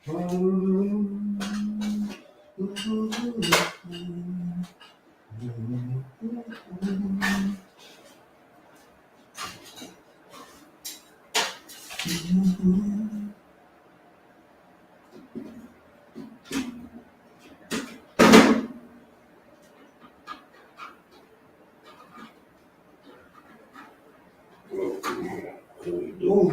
What are we doing? There we go.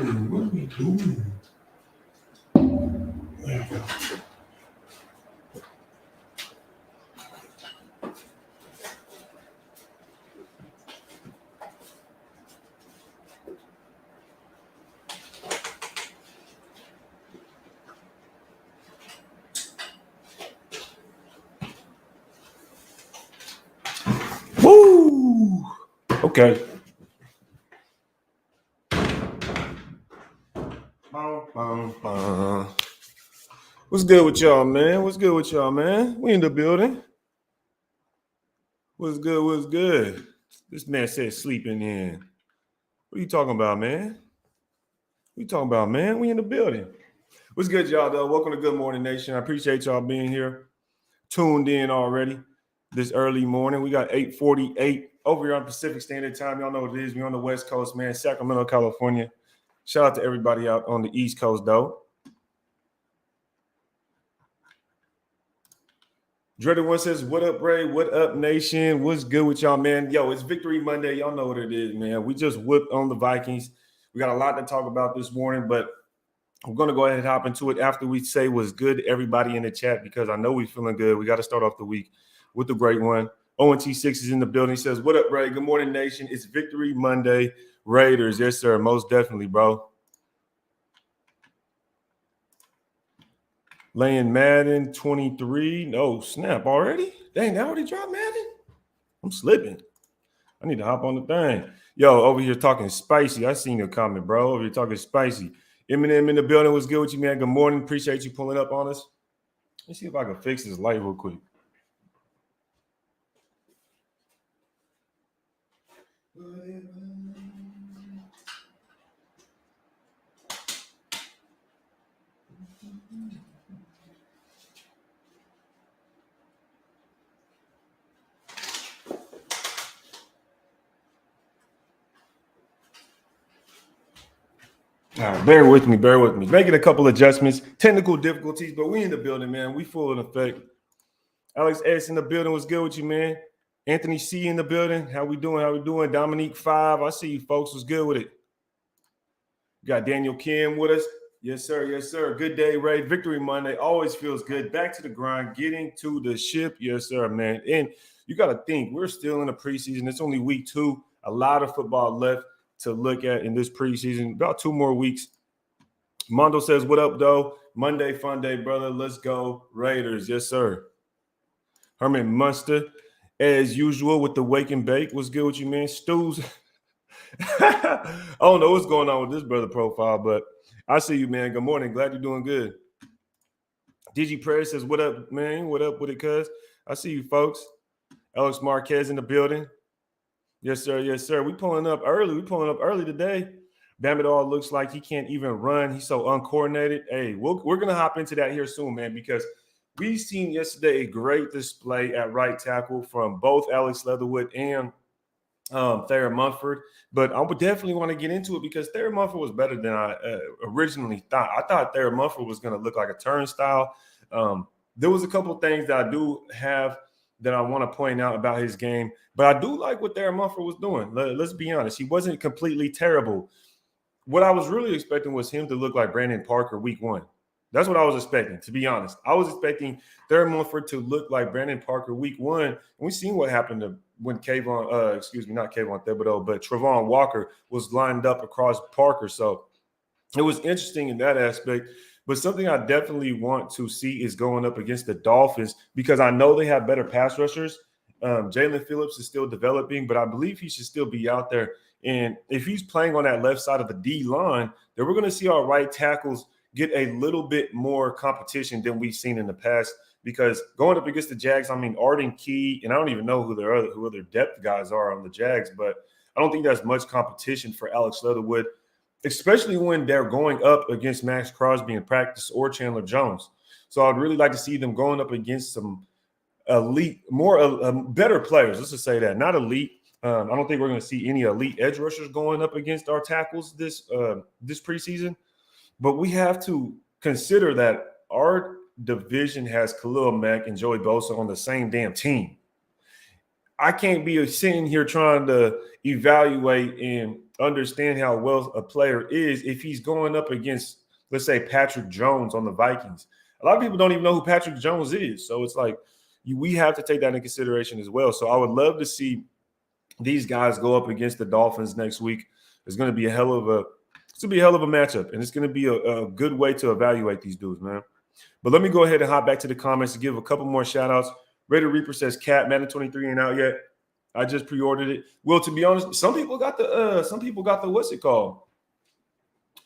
Woo! Okay. What's good with y'all, man? What's good with y'all, man? We in the building. What's good? What's good? This man said sleeping in. What are you talking about, man? What you talking about, man? We in the building. What's good, y'all, though? Welcome to Good Morning Nation. I appreciate y'all being here. Tuned in already this early morning. We got 8:48 over here on Pacific Standard Time. Y'all know what it is. We're on the West Coast, man. Sacramento, California. Shout out to everybody out on the East Coast, though. Dreaded One says, what up, Ray? What up, nation? What's good with y'all, man? Yo, it's Victory Monday. Y'all know what it is, man. We just whipped on the Vikings. We got a lot to talk about this morning, but I'm going to go ahead and hop into it after we say what's good to everybody in the chat because I know we're feeling good. We got to start off the week with the great one. ONT6 is in the building. He says, what up, Ray? Good morning, nation. It's Victory Monday. Raiders. Yes, sir. Most definitely, bro. Laying Madden 23. No, snap already? Dang, they already dropped Madden? I'm slipping. I need to hop on the thing. Yo, over here talking spicy. I seen your comment, bro. Over here talking spicy. Eminem in the building. What's good with you, man? Good morning. Appreciate you pulling up on us. Let's see if I can fix this light real quick. All right, bear with me. Making a couple adjustments, technical difficulties, but we in the building, man. We full in effect. Alex S in the building. What's good with you, man? Anthony C in the building. How we doing? Dominique 5. I see you folks. What's good with it? We got Daniel Kim with us. Yes, sir. Good day, Ray. Victory Monday. Always feels good. Back to the grind. Getting to the ship. Yes, sir, man. And you got to think, we're still in the preseason. It's only week 2. A lot of football left to look at in this preseason. About 2 more weeks. Mondo says, what up, though? Monday, fun day, brother. Let's go, Raiders. Yes, sir. Herman Munster, as usual, with the wake and bake. What's good with you, man? Stews. I don't know what's going on with this brother profile, but I see you, man. Good morning. Glad you're doing good. DG Prayer says, what up, man? What up with it, cuz? I see you, folks. Alex Marquez in the building. Yes, sir. We pulling up early today. Damn, it all looks like he can't even run. He's so uncoordinated. Hey, we're going to hop into that here soon, man, because we've seen yesterday a great display at right tackle from both Alex Leatherwood and Thayer Mumford. But I would definitely want to get into it because Thayer Mumford was better than I originally thought. I thought Thayer Mumford was going to look like a turnstile. There was a couple of things that I do have that I want to point out about his game. But I do like what Darren Mumford was doing. Let's be honest. He wasn't completely terrible. What I was really expecting was him to look like Brandon Parker week 1. That's what I was expecting, to be honest. I was expecting Darren Mumford to look like Brandon Parker week 1. And we've seen what happened when not Kayvon Thibodeau, but Travon Walker was lined up across Parker. So it was interesting in that aspect. But something I definitely want to see is going up against the Dolphins because I know they have better pass rushers. Jalen Phillips is still developing, but I believe he should still be out there. And if he's playing on that left side of the D line, then we're going to see our right tackles get a little bit more competition than we've seen in the past. Because going up against the Jags, I mean, Arden Key, and I don't even know who other depth guys are on the Jags, but I don't think there's much competition for Alex Leatherwood. especially when they're going up against Max Crosby in practice or Chandler Jones. So I'd really like to see them going up against some elite, more better players. Let's just say that, not elite. I don't think we're going to see any elite edge rushers going up against our tackles this preseason. But we have to consider that our division has Khalil Mack and Joey Bosa on the same damn team. I can't be sitting here trying to evaluate and understand how well a player is if he's going up against, let's say, Patrick Jones on the Vikings. A lot of people don't even know who Patrick Jones is. So it's like we have to take that into consideration as well. So I would love to see these guys go up against the Dolphins next week. It's going to be a hell of a matchup, and it's going to be a good way to evaluate these dudes, man. But let me go ahead and hop back to the comments to give a couple more shout-outs. Raider Reaper says, Cat, Madden 23 ain't out yet. I just pre-ordered it. Well, to be honest, some people got the what's it called?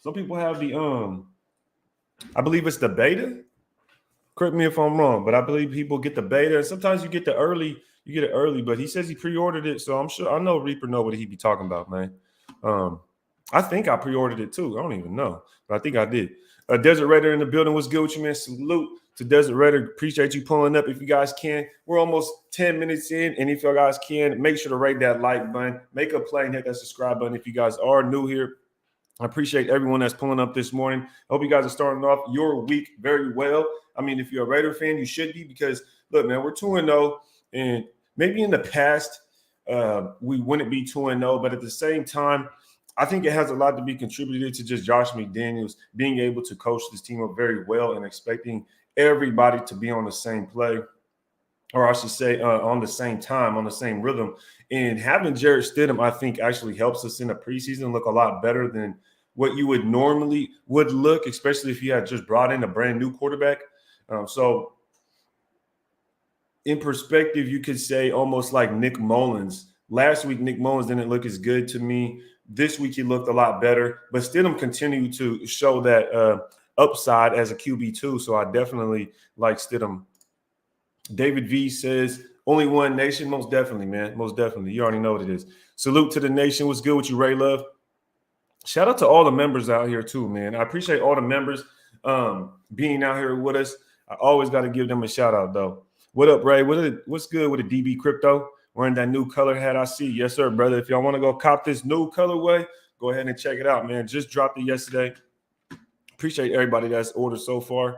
Some people have the I believe it's the beta. Correct me if I'm wrong, but I believe people get the beta. Sometimes you get it early, but he says he pre-ordered it, so I'm sure I know Reaper know what he be talking about, man. I think I pre-ordered it too. I don't even know, but I think I did. Desert Raider in the building. What's good with you, man? Salute to Desert Raider. Appreciate you pulling up. If you guys can, we're almost 10 minutes in, and if you guys can, make sure to rate that like button, make a play, and hit that subscribe button. If you guys are new here, I appreciate everyone that's pulling up this morning. I hope you guys are starting off your week very well. I mean, if you're a Raider fan, you should be, because look, man, we're 2-0, and maybe in the past we wouldn't be 2-0, but at the same time, I think it has a lot to be contributed to just Josh McDaniels being able to coach this team up very well and expecting everybody to be on the same play, or I should say on the same time, on the same rhythm. And having Jarrett Stidham, I think, actually helps us in the preseason look a lot better than what you would normally look, especially if you had just brought in a brand new quarterback. So in perspective, you could say almost like Nick Mullins. Last week, Nick Mullins didn't look as good to me. This week, he looked a lot better. But Stidham continued to show that upside as a QB2, so I definitely like Stidham. David V says, only one nation? Most definitely, man. Most definitely. You already know what it is. Salute to the nation. What's good with you, Ray Love? Shout out to all the members out here, too, man. I appreciate all the members being out here with us. I always got to give them a shout-out, though. What up, Ray? What's good with the DB Crypto? Wearing that new color hat I see. Yes, sir, brother. If y'all want to go cop this new colorway, go ahead and check it out, man. Just dropped it yesterday. Appreciate everybody that's ordered so far.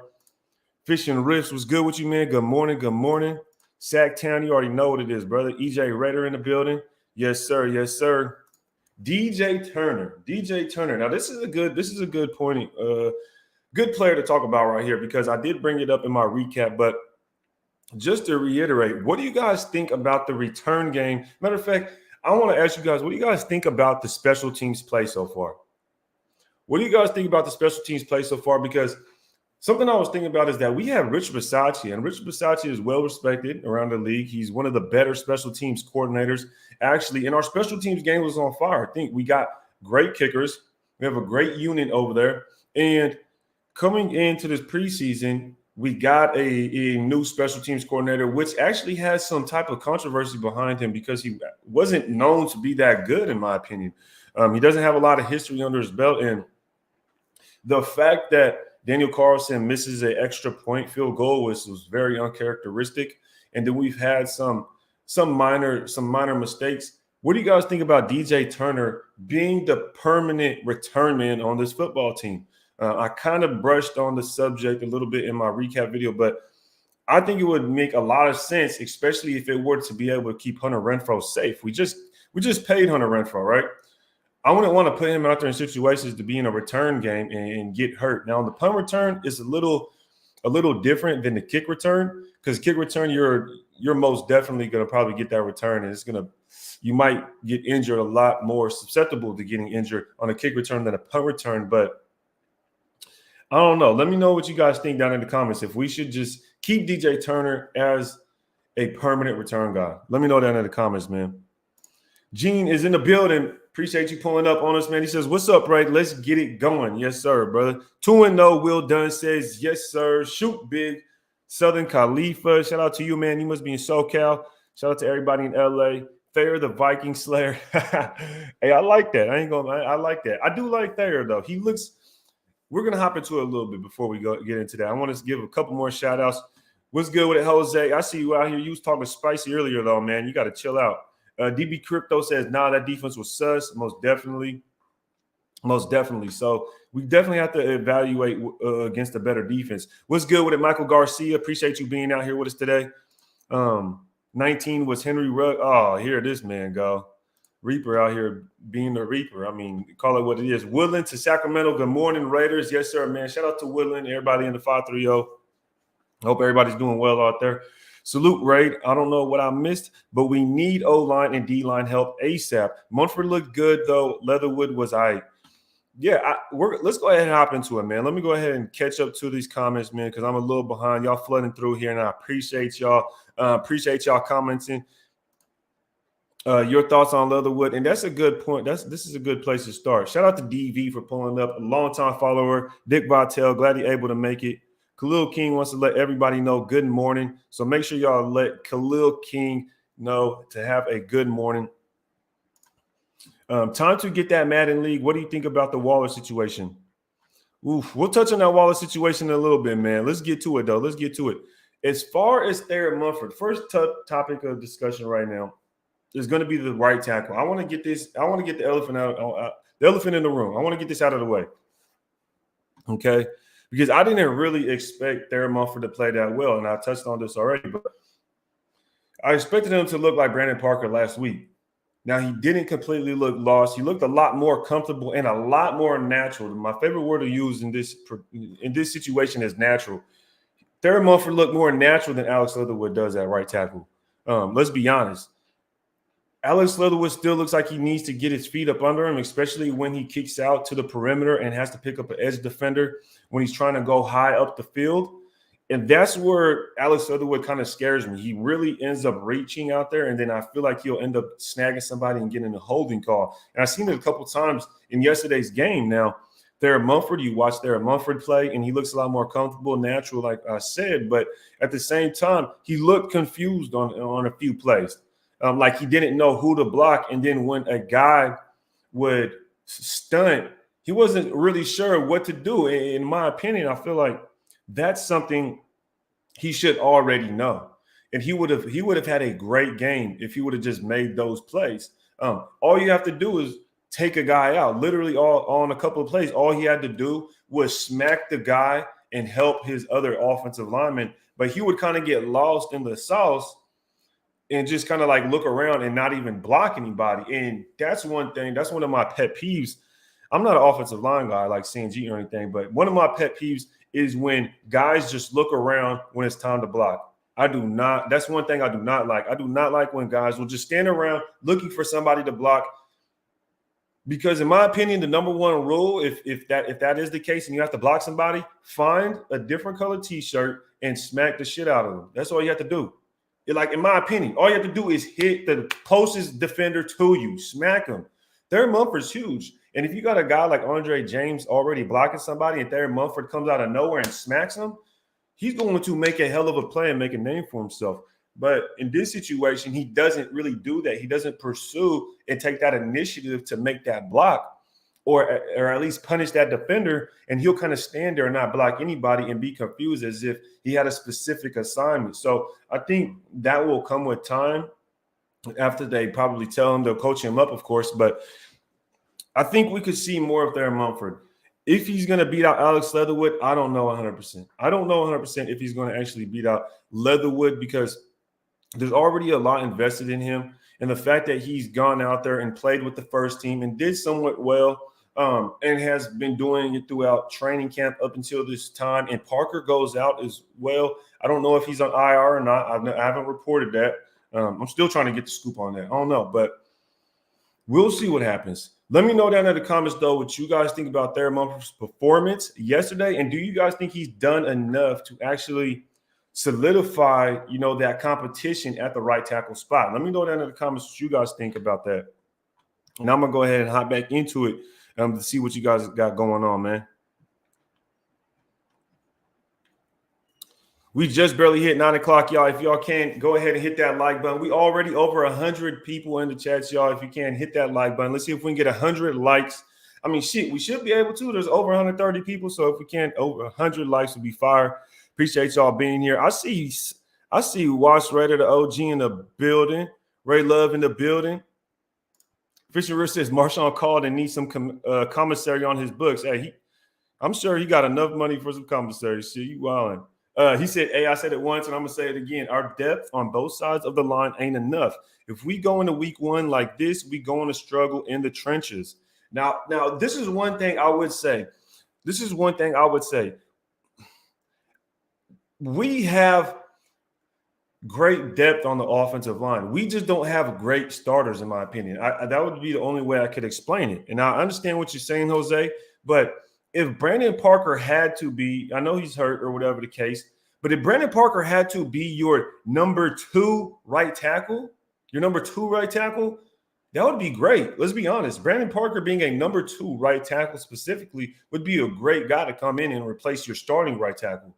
Fishing Riffs was good with you, man. Good morning. Good morning. Sacktown, you already know what it is, brother. EJ Raider in the building. Yes, sir. Yes, sir. DJ Turner. Now, this is a good point. Good player to talk about right here, because I did bring it up in my recap, but just to reiterate, what do you guys think about the return game? Matter of fact, I want to ask you guys, what do you guys think about the special teams play so far? What do you guys think about the special teams play so far? Because something I was thinking about is that we have Rich Bisaccia, and Rich Bisaccia is well respected around the league. He's one of the better special teams coordinators. Actually, and our special teams game was on fire. I think we got great kickers. We have a great unit over there. And coming into this preseason, we got a new special teams coordinator, which actually has some type of controversy behind him because he wasn't known to be that good, in my opinion. He doesn't have a lot of history under his belt. And the fact that Daniel Carlson misses an extra point field goal was very uncharacteristic. And then we've had some minor mistakes. What do you guys think about DJ Turner being the permanent return man on this football team? I kind of brushed on the subject a little bit in my recap video, but I think it would make a lot of sense, especially if it were to be able to keep Hunter Renfrow safe. We just paid Hunter Renfrow, right? I wouldn't want to put him out there in situations to be in a return game and get hurt. Now, the punt return is a little different than the kick return, because kick return, you're most definitely going to probably get that return, and you might get injured a lot more susceptible to getting injured on a kick return than a punt return. But I don't know. Let me know what you guys think down in the comments. If we should just keep DJ Turner as a permanent return guy. Let me know down in the comments, man. Gene is in the building. Appreciate you pulling up on us, man. He says, what's up, right? Let's get it going. Yes, sir, brother. 2-0. Will Dunn says, yes, sir. Shoot big. Southern Khalifa. Shout out to you, man. You must be in SoCal. Shout out to everybody in LA. Thayer, the Viking Slayer. Hey, I like that. I like that. I do like Thayer, though. He looks – we're going to hop into it a little bit before we get into that. I want to give a couple more shout-outs. What's good with it, Jose? I see you out here. You was talking spicy earlier, though, man. You got to chill out. DB Crypto says, nah, that defense was sus. Most definitely. So we definitely have to evaluate against a better defense. What's good with it, Michael Garcia? Appreciate you being out here with us today. 19 was Henry Rugg. Oh, here this man go. Reaper out here being the Reaper. I mean, call it what it is. Woodland to Sacramento. Good morning, Raiders. Yes, sir, man. Shout out to Woodland, everybody in the 530. Hope everybody's doing well out there. Salute, Raid. I don't know what I missed, but we need O-line and D-line help ASAP. Mumford looked good, though. Leatherwood was all right. Yeah, let's go ahead and hop into it, man. Let me go ahead and catch up to these comments, man, because I'm a little behind. Y'all flooding through here, and I appreciate y'all. Appreciate y'all commenting. Your thoughts on Leatherwood, and that's a good point. This is a good place to start. Shout out to DV for pulling up, a longtime follower. Dick Vitale, glad he able to make it. Khalil King wants to let everybody know good morning. So make sure y'all let Khalil King know to have a good morning. Time to get that Madden League. What do you think about the Waller situation? Oof, we'll touch on that Waller situation in a little bit, man. Let's get to it, though. Let's get to it. As far as Darren Mumford, first topic of discussion right now is going to be the right tackle. I want to get this. I want to get the elephant the elephant in the room. I want to get this out of the way. Okay, because I didn't really expect Darren Mumford to play that well, and I touched on this already. But I expected him to look like Brandon Parker last week. Now, he didn't completely look lost. He looked a lot more comfortable and a lot more natural. My favorite word to use in this situation is natural. Darren Mumford looked more natural than Alex Leatherwood does at right tackle. Let's be honest. Alex Leatherwood still looks like he needs to get his feet up under him, especially when he kicks out to the perimeter and has to pick up an edge defender when he's trying to go high up the field. And that's where Alex Leatherwood kind of scares me. He really ends up reaching out there, and then I feel like he'll end up snagging somebody and getting a holding call. And I've seen it a couple times in yesterday's game. Now, Darren Mumford, you watch Darren Mumford play, and he looks a lot more comfortable, natural, like I said. But at the same time, he looked confused on a few plays. Like he didn't know who to block. And then when a guy would stunt, he wasn't really sure what to do. In my opinion, I feel like that's something he should already know. And he would have had a great game if he would have just made those plays. All you have to do is take a guy out. Literally on a couple of plays, all he had to do was smack the guy and help his other offensive lineman. But he would kind of get lost in the sauce and just kind of like look around and not even block anybody. And that's one thing. That's one of my pet peeves. I'm not an offensive line guy like CNG or anything, but one of my pet peeves is when guys just look around when it's time to block. That's one thing I do not like. I do not like when guys will just stand around looking for somebody to block. Because in my opinion, the number one rule, if that is the case and you have to block somebody, find a different colored T-shirt and smack the shit out of them. That's all you have to do. In my opinion, all you have to do is hit the closest defender to you, smack him. Darren Mumford's huge. And if you got a guy like Andre James already blocking somebody and Darren Mumford comes out of nowhere and smacks him, he's going to make a hell of a play and make a name for himself. But in this situation, he doesn't really do that. He doesn't pursue and take that initiative to make that block or at least punish that defender. And he'll kind of stand there and not block anybody and be confused as if he had a specific assignment. So I think that will come with time after they probably tell him, they'll coach him up, of course. But I think we could see more of Darren Mumford. If he's going to beat out Alex Leatherwood, I don't know 100%. I don't know 100% if he's going to actually beat out Leatherwood because there's already a lot invested in him. And the fact that he's gone out there and played with the first team and did somewhat well and has been doing it throughout training camp up until this time. And Parker goes out as well. I don't know if he's on IR or not. I haven't reported that. I'm still trying to get the scoop on that. I don't know, but we'll see what happens. Let me know down in the comments, though, what you guys think about Darren Mumford's performance yesterday. And do you guys think he's done enough to actually solidify, that competition at the right tackle spot? Let me know down in the comments what you guys think about that. And I'm going to go ahead and hop back into it to see what you guys got going on, man. We just barely hit 9 o'clock, y'all. If y'all can, go ahead and hit that like button. We already over 100 people in the chats, y'all. If you can, hit that like button. Let's see if we can get 100 likes. I mean, shit, we should be able to. There's over 130 people, so if we can, over 100 likes would be fire. Appreciate y'all being here. I see Watch Raider, the OG in the building. Ray Love in the building. Fisher Rich says Marshawn called and needs some commissary on his books. Hey, I'm sure he got enough money for some commissary. Shit, you wildin'. He said, hey, I said it once and I'm going to say it again. Our depth on both sides of the line ain't enough. If we go into week one like this, we going to struggle in the trenches. Now, this is one thing I would say. We have great depth on the offensive line. We just don't have great starters, in my opinion. That would be the only way I could explain it. And I understand what you're saying, Jose, but if Brandon Parker had to be, I know he's hurt or whatever the case, but if Brandon Parker had to be your number two right tackle, that would be great. Let's be honest. Brandon Parker being a number two right tackle specifically would be a great guy to come in and replace your starting right tackle.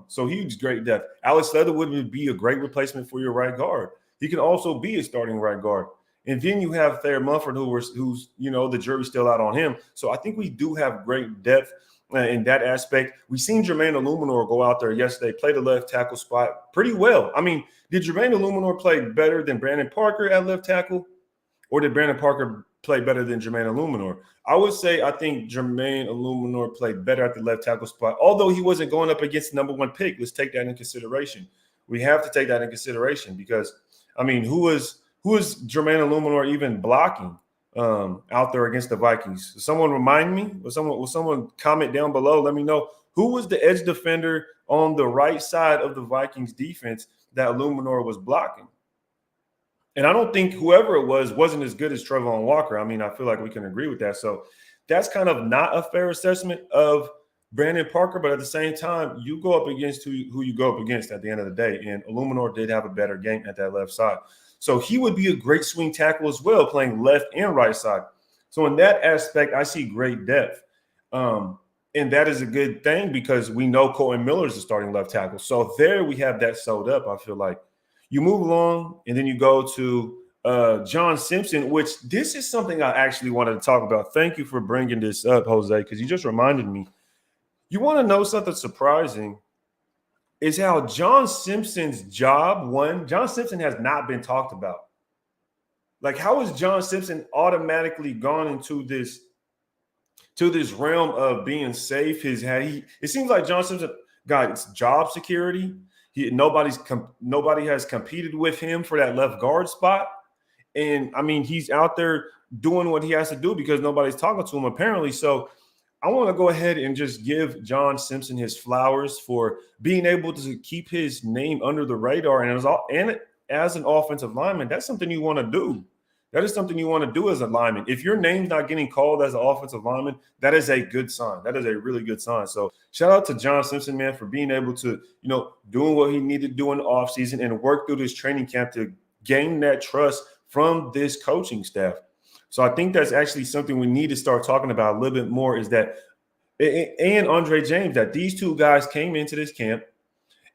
So huge, great depth. Alex Leatherwood would be a great replacement for your right guard. He can also be a starting right guard. And then you have Thayer Mumford, who's the jury's still out on him. So I think we do have great depth in that aspect. We seen Jermaine Illuminor go out there yesterday, play the left tackle spot pretty well. I mean, did Jermaine Illuminor play better than Brandon Parker at left tackle? Or did Brandon Parker play better than Jermaine Illuminor? I would say I think Jermaine Illuminor played better at the left tackle spot, although he wasn't going up against the number one pick. Let's take that in consideration. We have to take that in consideration because, I mean, who is Jermaine Illuminor even blocking out there against the Vikings? Does someone remind me? Will someone comment down below? Let me know. Who was the edge defender on the right side of the Vikings defense that Illuminor was blocking? And I don't think whoever it wasn't as good as Trevon Walker. I mean, I feel like we can agree with that. So that's kind of not a fair assessment of Brandon Parker. But at the same time, you go up against who you go up against at the end of the day. And Illuminor did have a better game at that left side. So he would be a great swing tackle as well, playing left and right side. So in that aspect, I see great depth. And that is a good thing because we know Colton Miller is the starting left tackle. So there we have that sewed up, I feel like. You move along, and then you go to John Simpson, which this is something I actually wanted to talk about. Thank you for bringing this up, Jose, because you just reminded me. You want to know something surprising is how John Simpson's job, John Simpson has not been talked about. Like, how has John Simpson automatically gone into this realm of being safe? It seems like John Simpson got job security. Nobody has competed with him for that left guard spot. And, I mean, he's out there doing what he has to do because nobody's talking to him apparently. So I want to go ahead and just give John Simpson his flowers for being able to keep his name under the radar. And as an offensive lineman, that's something you want to do. That is something you want to do as a lineman. If your name's not getting called as an offensive lineman, that is a good sign. That is a really good sign. So shout out to John Simpson, man, for being able to, doing what he needed to do in the offseason and work through this training camp to gain that trust from this coaching staff. So I think that's actually something we need to start talking about a little bit more is that, and Andre James, that these two guys came into this camp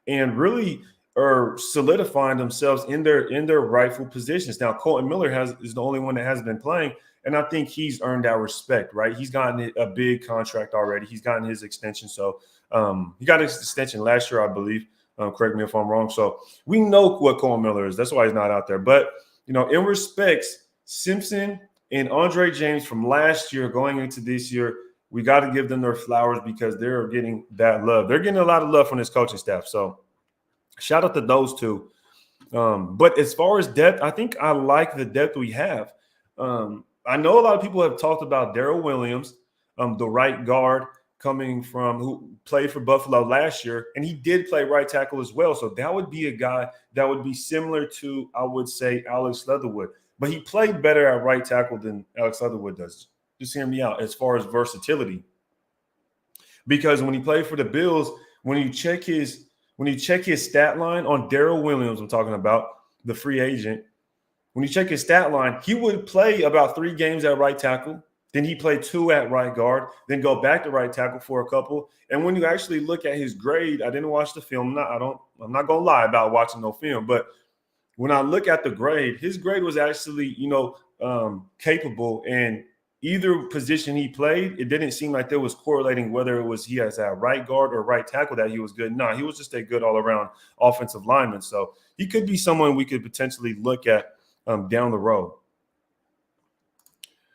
and really are solidifying themselves in their rightful positions. Now, Colton Miller is the only one that hasn't been playing, and I think he's earned that respect, right? He's gotten a big contract already. He's gotten his extension. So he got his extension last year, I believe. Correct me if I'm wrong. So we know what Colton Miller is. That's why he's not out there. But, in respects, Simpson and Andre James from last year going into this year, we got to give them their flowers because they're getting that love. They're getting a lot of love from this coaching staff. So shout out to those two. But as far as depth, I think I like the depth we have. I know a lot of people have talked about Darrell Williams, the right guard who played for Buffalo last year, and he did play right tackle as well. So that would be a guy that would be similar to, I would say, Alex Leatherwood. But he played better at right tackle than Alex Leatherwood does. Just hear me out as far as versatility. Because when he played for the Bills, when you check his stat line on Darrell Williams, I'm talking about the free agent. When you check his stat line, he would play about 3 games at right tackle. Then he played 2 at right guard, then go back to right tackle for a couple. And when you actually look at his grade, I didn't watch the film. I'm not gonna lie about watching no film, but when I look at the grade, his grade was actually, capable. And either position he played, it didn't seem like there was correlating whether it was he has a right guard or right tackle that he was good. No, he was just a good all-around offensive lineman. So he could be someone we could potentially look at down the road.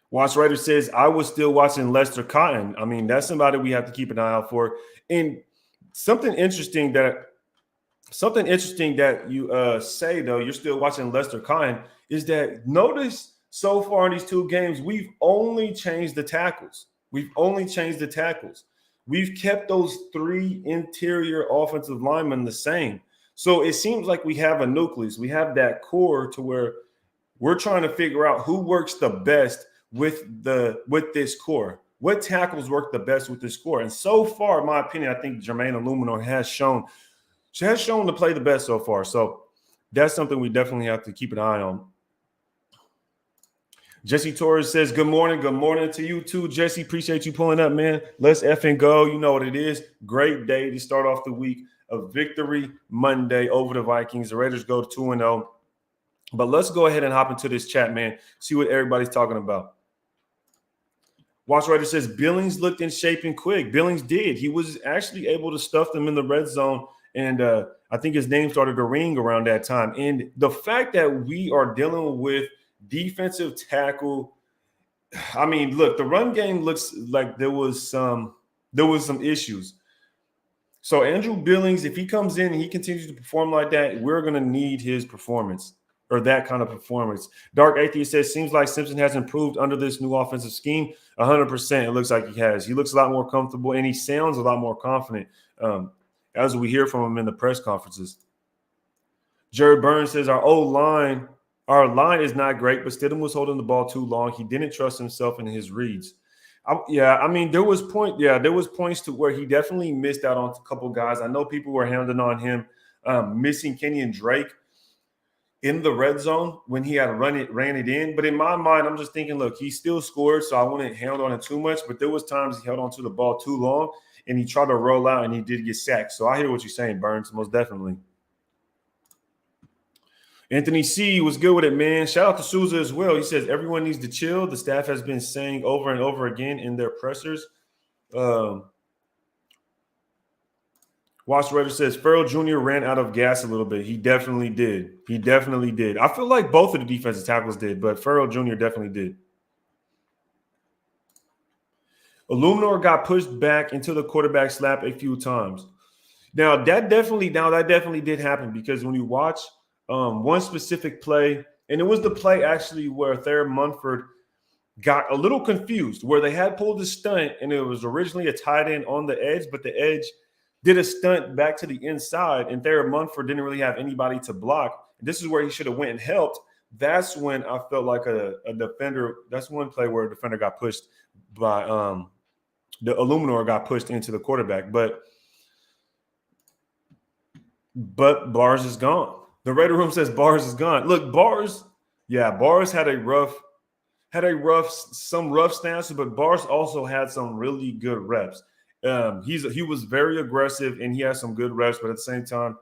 Watch Raiders says, I was still watching Lester Cotton. I mean, that's somebody we have to keep an eye out for. And something interesting that you say, though, you're still watching Lester Cotton, is that notice so far in these 2 games, we've only changed the tackles. We've kept those 3 interior offensive linemen the same. So it seems like we have a nucleus. We have that core to where we're trying to figure out who works the best with this core. What tackles work the best with this core? And so far, in my opinion, I think Jermaine Illuminor has shown to play the best so far. So that's something we definitely have to keep an eye on. Jesse Torres says, good morning. Good morning to you too, Jesse. Appreciate you pulling up, man. Let's effing go. You know what it is. Great day to start off the week. A victory Monday over the Vikings. The Raiders go 2-0. But let's go ahead and hop into this chat, man. See what everybody's talking about. Watch Raider says, Billings looked in shape and quick. Billings did. He was actually able to stuff them in the red zone. And I think his name started to ring around that time. And the fact that we are dealing with defensive tackle, I mean, look, the run game looks like there was some issues. So Andrew Billings, if he comes in and he continues to perform like that, we're going to need his performance, or that kind of performance. Dark Atheist says, seems like Simpson has improved under this new offensive scheme. 100%. It looks like he has. He looks a lot more comfortable, and he sounds a lot more confident as we hear from him in the press conferences. Jared Burns says, our line is not great, but Stidham was holding the ball too long. He didn't trust himself in his reads. There was points to where he definitely missed out on a couple guys. I know people were hounding on him, missing Kenyon Drake in the red zone when he had ran it in. But in my mind, I'm just thinking, look, he still scored, so I wouldn't hound on it too much. But there was times he held on to the ball too long, and he tried to roll out, and he did get sacked. So I hear what you're saying, Burns, most definitely. Anthony C. was good with it, man. Shout out to Souza as well. He says everyone needs to chill. The staff has been saying over and over again in their pressers. Watch Raider says Ferrell Jr. ran out of gas a little bit. He definitely did. I feel like both of the defensive tackles did, but Ferrell Jr. definitely did. Illuminor got pushed back into the quarterback slap a few times. Now that definitely did happen, because when you watch one specific play, and it was the play actually where Darren Mumford got a little confused, where they had pulled the stunt, and it was originally a tight end on the edge, but the edge did a stunt back to the inside, and Darren Mumford didn't really have anybody to block. This is where he should have went and helped. That's when I felt like a defender. That's one play where a defender got pushed by the Illuminor got pushed into the quarterback, but Bars is gone. The Raider Room says Bars is gone. Look, Bars had some rough stances, but Bars also had some really good reps. He was very aggressive, and he has some good reps, but at the same time,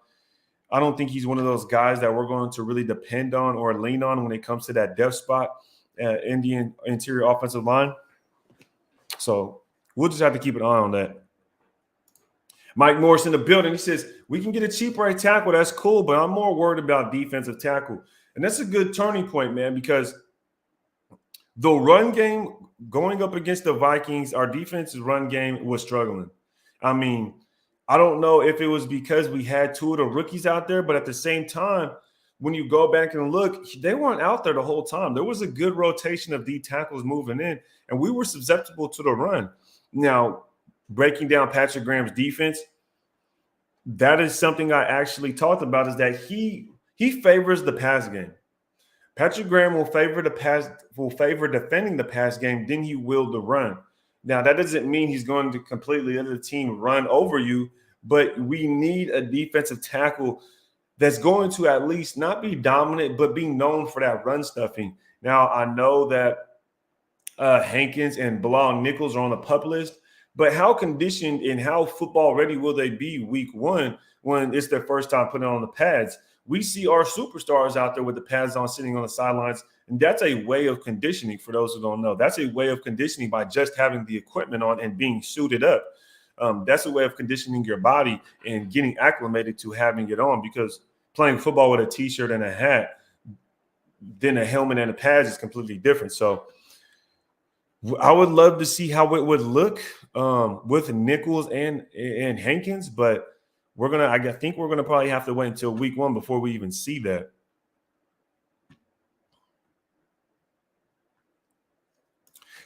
I don't think he's one of those guys that we're going to really depend on or lean on when it comes to that depth spot in the interior offensive line. So we'll just have to keep an eye on that. Mike Morris in the building. He says, we can get a cheap right tackle. That's cool, but I'm more worried about defensive tackle. And that's a good turning point, man, because the run game going up against the Vikings, our defense's run game was struggling. I mean, I don't know if it was because we had 2 of the rookies out there, but at the same time, when you go back and look, they weren't out there the whole time. There was a good rotation of D tackles moving in, and we were susceptible to the run. Now, breaking down Patrick Graham's defense, that is something I actually talked about, is that he favors the pass game. Patrick Graham will favor defending the pass game than he will the run. Now, that doesn't mean he's going to completely let the team run over you, but we need a defensive tackle that's going to at least not be dominant, but be known for that run stuffing. Now, I know that Hankins and Bilal Nichols are on the PUP list. But how conditioned and how football ready will they be week one when it's their first time putting on the pads? We see our superstars out there with the pads on, sitting on the sidelines, and that's a way of conditioning. For those who don't know, that's a way of conditioning by just having the equipment on and being suited up. That's a way of conditioning your body and getting acclimated to having it on, because playing football with a t-shirt and a hat, then a helmet and a pads is completely different. So I would love to see how it would look with Nichols and Hankins, but I think we're gonna probably have to wait until week one before we even see that.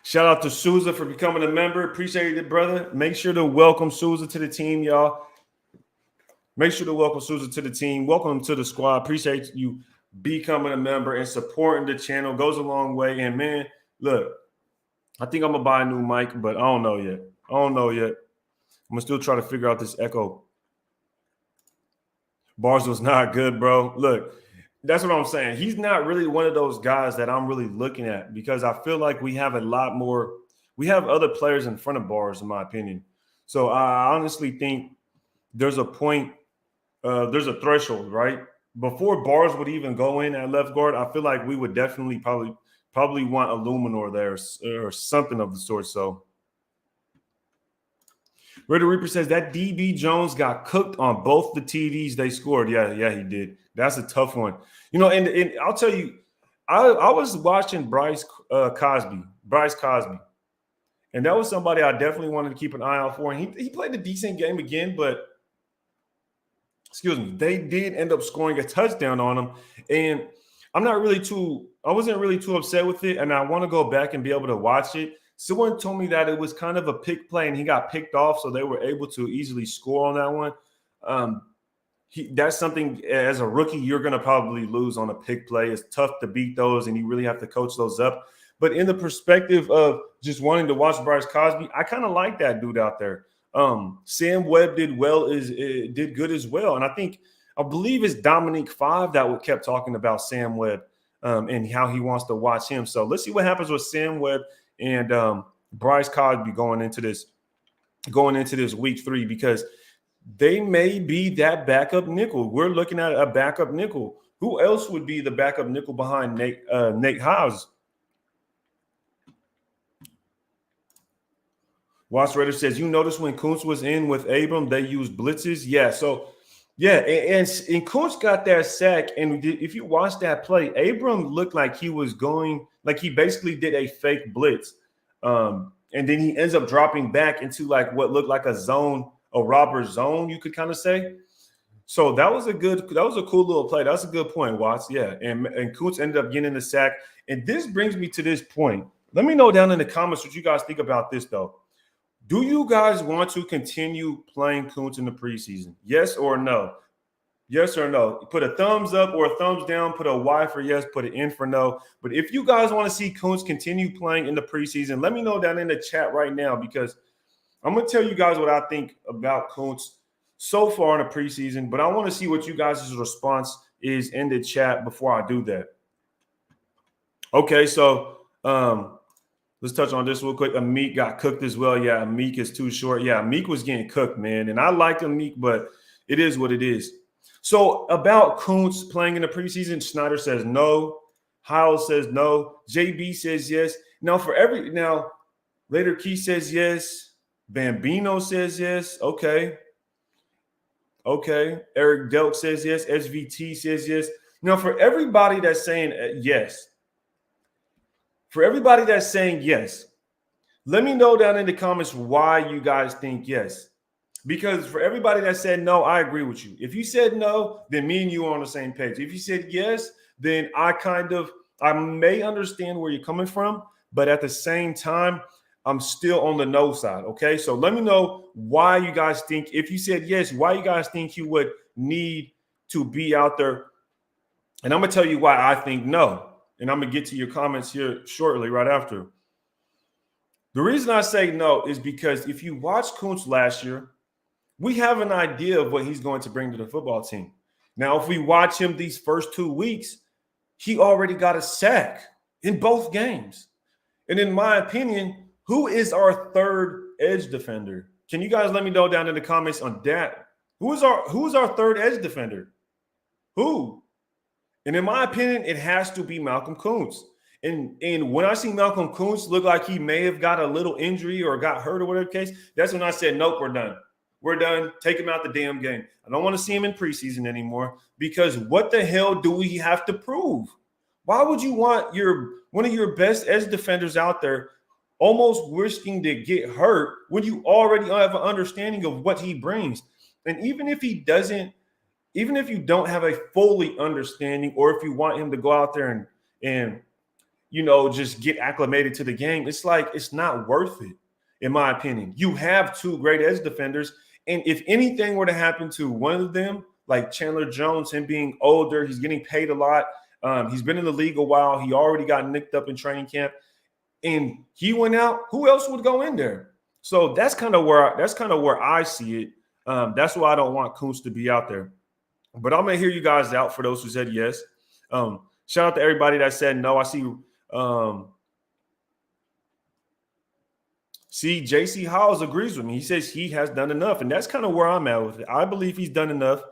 Shout out to Souza for becoming a member. Appreciate it, brother. Make sure to welcome Souza to the team, y'all. Make sure to welcome Souza to the team. Welcome to the squad. Appreciate you becoming a member and supporting the channel. Goes a long way. And man, look, I think I'm gonna buy a new mic, but I don't know yet. I'm gonna still try to figure out this echo. Bars was not good, bro. Look, that's what I'm saying. He's not really one of those guys that I'm really looking at, because I feel like we have a lot more. We have other players in front of Bars, in my opinion. So I honestly think there's a point, there's a threshold, right? Before Bars would even go in at left guard, I feel like we would definitely probably want Illuminor there or something of the sort. So Raider Reaper says that DB Jones got cooked on both the TDs they scored. Yeah, he did. That's a tough one. You know, and I'll tell you, I was watching Bryce Cosby, and that was somebody I definitely wanted to keep an eye out for. And he played a decent game again, but they did end up scoring a touchdown on him. And I wasn't really too upset with it, and I want to go back and be able to watch it. Someone told me that it was kind of a pick play and he got picked off, so they were able to easily score on that one. That's something, as a rookie, you're going to probably lose on a pick play. It's tough to beat those, and you really have to coach those up. But in the perspective of just wanting to watch Bryce Cosby, I kind of like that dude out there. Sam Webb did good as well. And I believe it's Dominique 5 that kept talking about Sam Webb and how he wants to watch him. So let's see what happens with Sam Webb and Bryce Cosby going into this week 3, because they may be that backup nickel. We're looking at a backup nickel. Who else would be the backup nickel behind Nate House? Watch Raider says, you notice when Kuntz was in with Abram, they used blitzes? Yeah, so yeah, and Kuntz got that sack, and if you watch that play, Abram looked like he was going, like he basically did a fake blitz. And then he ends up dropping back into like what looked like a robber zone, you could kind of say. So that was a cool little play. That's a good point, Watts. Yeah, and Kuntz ended up getting the sack. And this brings me to this point. Let me know down in the comments what you guys think about this, though. Do you guys want to continue playing Kuntz in the preseason? Yes or no? Yes or no? Put a thumbs up or a thumbs down. Put a Y for yes. Put an N for no. But if you guys want to see Kuntz continue playing in the preseason, let me know down in the chat right now, because I'm going to tell you guys what I think about Kuntz so far in the preseason. But I want to see what you guys' response is in the chat before I do that. Okay, so let's touch on this real quick. Amik got cooked as well. Yeah, Amik is too short. Yeah, Amik was getting cooked, man. And I like Amik, but it is what it is. So about Kuntz playing in the preseason, Snyder says no. Howell says no. JB says yes. Now later Key says yes. Bambino says yes. Okay. Eric Delk says yes. SVT says yes. Now for everybody that's saying yes, let me know down in the comments why you guys think yes. Because for everybody that said no, I agree with you. If you said no, then me and you are on the same page. If you said yes, then I may understand where you're coming from, but at the same time, I'm still on the no side, okay? So let me know why you guys think, if you said yes, why you guys think you would need to be out there. And I'm going to tell you why I think no. And I'm going to get to your comments here shortly, right after. The reason I say no is because if you watched Kuntz last year, we have an idea of what he's going to bring to the football team. Now, if we watch him these first 2 weeks, he already got a sack in both games. And in my opinion, who is our third edge defender? Can you guys let me know down in the comments on that? Who's our third edge defender? Who? And in my opinion, it has to be Malcolm Kuntz. And when I see Malcolm Kuntz look like he may have got a little injury or got hurt or whatever the case, that's when I said, nope, we're done. We're done. Take him out the damn game. I don't want to see him in preseason anymore because what the hell do we have to prove? Why would you want one of your best edge defenders out there almost risking to get hurt when you already have an understanding of what he brings? And even if you don't have a fully understanding, or if you want him to go out there and just get acclimated to the game, it's like it's not worth it, in my opinion. You have two great edge defenders, and if anything were to happen to one of them, like Chandler Jones, him being older, he's getting paid a lot. He's been in the league a while. He already got nicked up in training camp, and he went out. Who else would go in there? So that's kind of where I see it. That's why I don't want Kuntz to be out there. But I'm gonna hear you guys out for those who said yes. Shout out to everybody that said no. I see. JC Howes agrees with me. He says he has done enough, and that's kind of where I'm at with it. I believe he's done enough.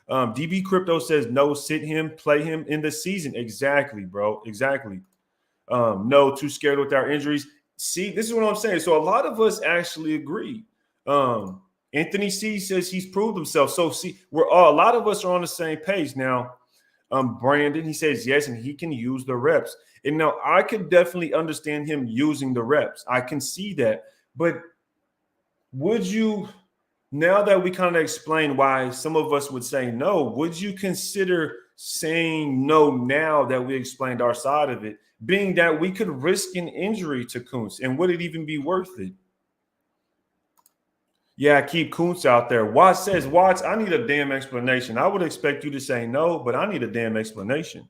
DB Crypto says no, sit him, play him in the season. Exactly, bro. Exactly. No, too scared with our injuries. See, this is what I'm saying. So a lot of us actually agree. Anthony C says he's proved himself. So see, a lot of us are on the same page now. Brandon, he says yes, and he can use the reps. And now I could definitely understand him using the reps. I can see that. But would you, now that we kind of explain why some of us would say no, would you consider saying no now that we explained our side of it, being that we could risk an injury to Kuntz? And would it even be worth it? Yeah, keep Kuntz out there. Watts says, Watts, I need a damn explanation. I would expect you to say no, but I need a damn explanation.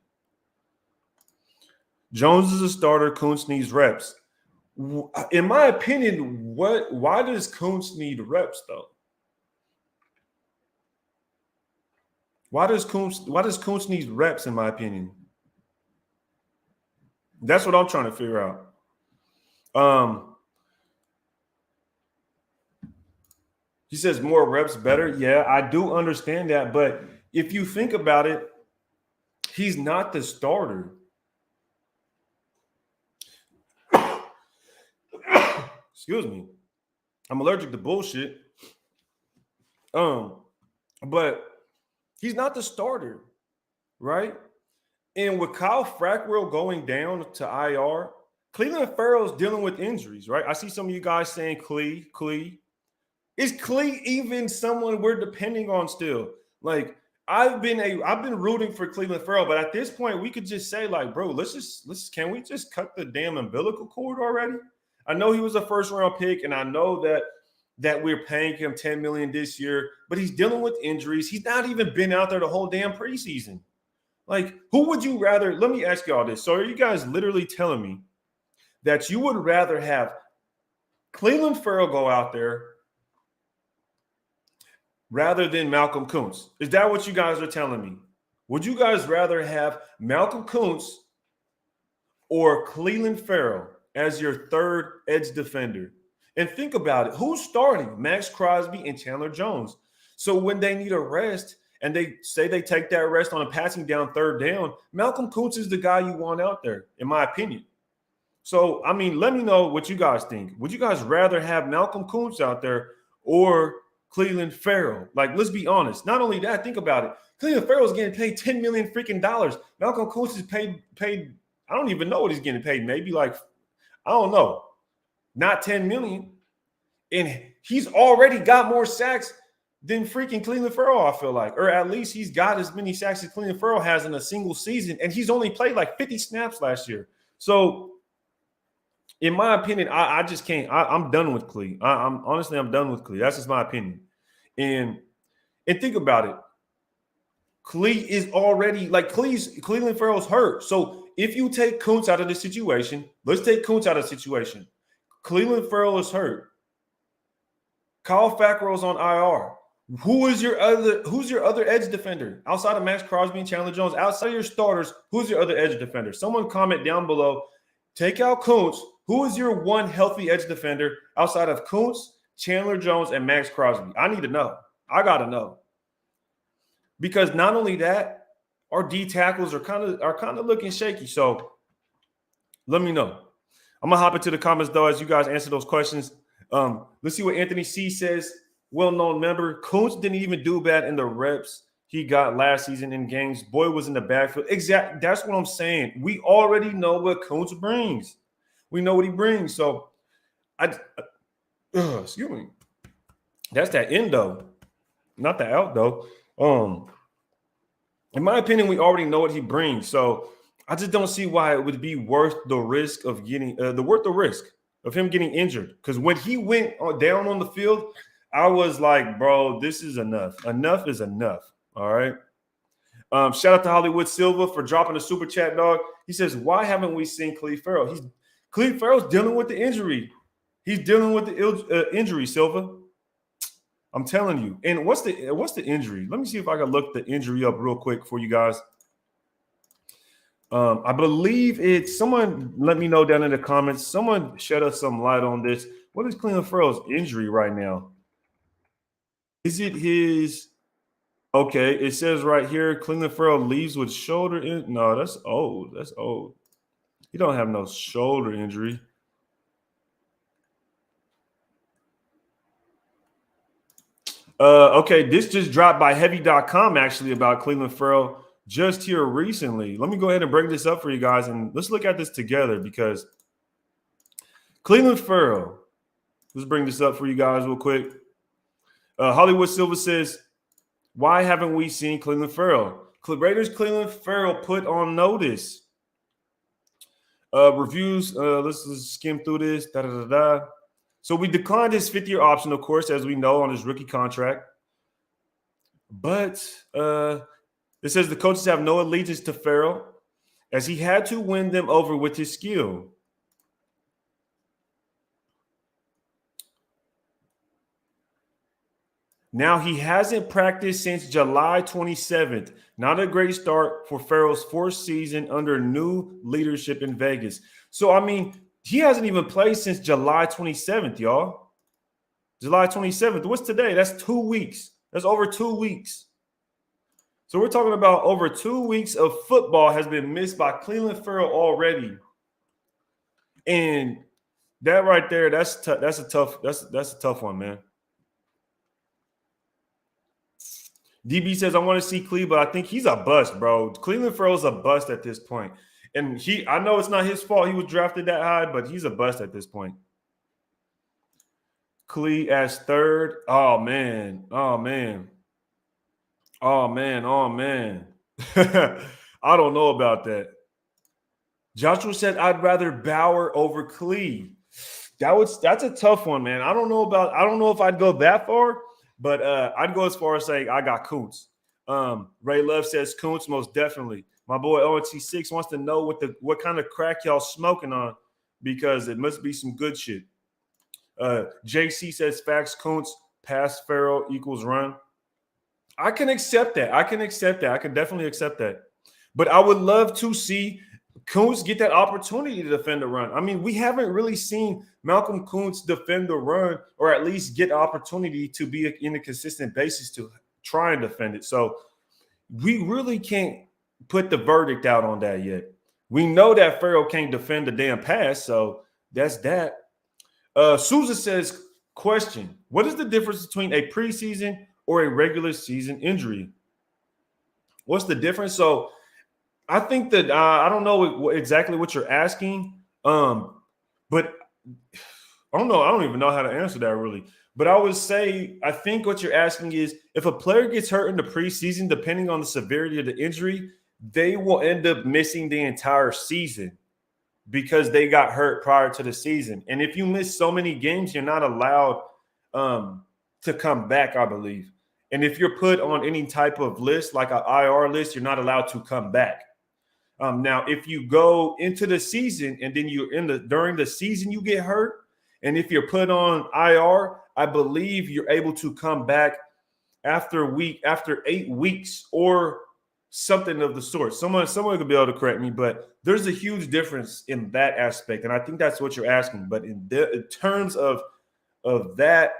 Jones is a starter. Kuntz needs reps. In my opinion, why does Kuntz need reps, though? Why does Kuntz need reps, in my opinion? That's what I'm trying to figure out. He says more reps better. Yeah, I do understand that. But if you think about it, he's not the starter. Excuse me. I'm allergic to bullshit. But he's not the starter, right? And with Kyle Frackwell going down to IR, Clelin Ferrell's dealing with injuries, right? I see some of you guys saying Clee. Is Clee even someone we're depending on still? Like, I've been rooting for Clelin Ferrell, but at this point, we could just say, like, bro, can we just cut the damn umbilical cord already? I know he was a first-round pick, and I know that we're paying him $10 million this year, but he's dealing with injuries. He's not even been out there the whole damn preseason. Like, who would you rather? Let me ask you all this. So are you guys literally telling me that you would rather have Clelin Ferrell go out there rather than Malcolm Kuntz? Is that what you guys are telling me? Would you guys rather have Malcolm Kuntz or Clelin Ferrell as your third edge defender? And think about it. Who's starting? Max Crosby and Chandler Jones. So when they need a rest and they say they take that rest on a passing down, third down, Malcolm Kuntz is the guy you want out there, in my opinion. So, I mean, let me know what you guys think. Would you guys rather have Malcolm Kuntz out there or Clelin Ferrell? Like, let's be honest. Not only that, think about it. Clelin Ferrell is getting paid $10 million freaking dollars. Malcolm Kuntz is paid. I don't even know what he's getting paid. Maybe like, I don't know, not $10 million. And he's already got more sacks than freaking Clelin Ferrell, I feel like. Or at least he's got as many sacks as Clelin Ferrell has in a single season. And he's only played like 50 snaps last year. So, in my opinion, I just can't. I'm done with Clee. I'm done with Clee. That's just my opinion. And think about it. Clee is already like Clelin Ferrell's hurt. So if you take Kuntz out of the situation, let's take Kuntz out of the situation. Clelin Ferrell is hurt. Kyle Fackrell's on IR. Who's your other edge defender outside of Max Crosby and Chandler Jones? Outside of your starters, who's your other edge defender? Someone comment down below. Take out Kuntz. Who is your one healthy edge defender outside of Kuntz, Chandler Jones, and Max Crosby? I need to know. I got to know. Because not only that, our D tackles are kind of looking shaky. So let me know. I'm gonna hop into the comments though as you guys answer those questions. Let's see what Anthony C says. Well-known member. Kuntz didn't even do bad in the reps he got last season in games. Boy was in the backfield. Exactly. That's what I'm saying. We already know what Kuntz brings. We know what he brings. So excuse me. That's that in though, not the out though. In my opinion, we already know what he brings. So I just don't see why it would be worth the risk of getting the risk of him getting injured. Because when he went down on the field, I was like, bro, this is enough. Enough is enough. All right. Shout out to Hollywood Silva for dropping a super chat, dog. He says, why haven't we seen Clelin Ferrell? Clelin Ferrell's dealing with the injury. He's dealing with the injury, Silva. I'm telling you. And what's the injury? Let me see if I can look the injury up real quick for you guys. I believe it's someone. Let me know down in the comments. Someone shed us some light on this. What is Clelin Ferrell's injury right now? Is it his? Okay, it says right here, Clelin Ferrell leaves with shoulder. No, that's old. That's old. He don't have no shoulder injury. Okay, this just dropped by heavy.com actually about Clelin Ferrell just here recently. Let me go ahead and bring this up for you guys and let's look at this together because Clelin Ferrell, let's bring this up for you guys real quick. Hollywood Silva says, why haven't we seen Clelin Ferrell? Raiders Clelin Ferrell put on notice. Reviews, let's skim through this. So we declined his fifth-year option, of course, as we know, on his rookie contract. But it says the coaches have no allegiance to Ferrell, as he had to win them over with his skill. Now, he hasn't practiced since July 27th. Not a great start for Ferrell's fourth season under new leadership in Vegas. So, I mean, he hasn't even played since July 27th, y'all. July 27th. What's today? That's 2 weeks. That's over 2 weeks. So we're talking about over 2 weeks of football has been missed by Clelin Ferrell already. And that right there, that's a tough one, man. DB says, I want to see Clelin, but I think he's a bust, bro. Clelin Ferrell's a bust at this point. And I know it's not his fault he was drafted that high, but he's a bust at this point. Clelin as third. Oh, man. Oh, man. Oh, man. Oh, man. I don't know about that. Joshua said, I'd rather Bauer over Clelin. That's a tough one, man. I don't know if I'd go that far, but I'd go as far as saying I got Kuntz. Ray Love says Kuntz most definitely. My boy ONT6 wants to know what kind of crack y'all smoking on because it must be some good shit. JC says facts Kuntz pass Ferrell equals run. I can accept that. I can definitely accept that. But I would love to see Kuntz get that opportunity to defend the run. I mean, we haven't really seen Malcolm Kuntz defend the run or at least get opportunity to be in a consistent basis to try and defend it. So we really can't put the verdict out on that yet. We know that Ferrell can't defend the damn pass, so that's that. Souza says, question, what is the difference between a preseason or a regular season injury? What's the difference? So I think that I don't know exactly what you're asking, but I don't know. I don't even know how to answer that really. But I would say I think what you're asking is if a player gets hurt in the preseason, depending on the severity of the injury, they will end up missing the entire season because they got hurt prior to the season. And if you miss so many games, you're not allowed to come back, I believe. And if you're put on any type of list, like an IR list, you're not allowed to come back. Now, if you go into the season and then during the season you get hurt, and if you're put on IR, I believe you're able to come back after 8 weeks or something of the sort. Someone could be able to correct me, but there's a huge difference in that aspect, and I think that's what you're asking. But in terms of that,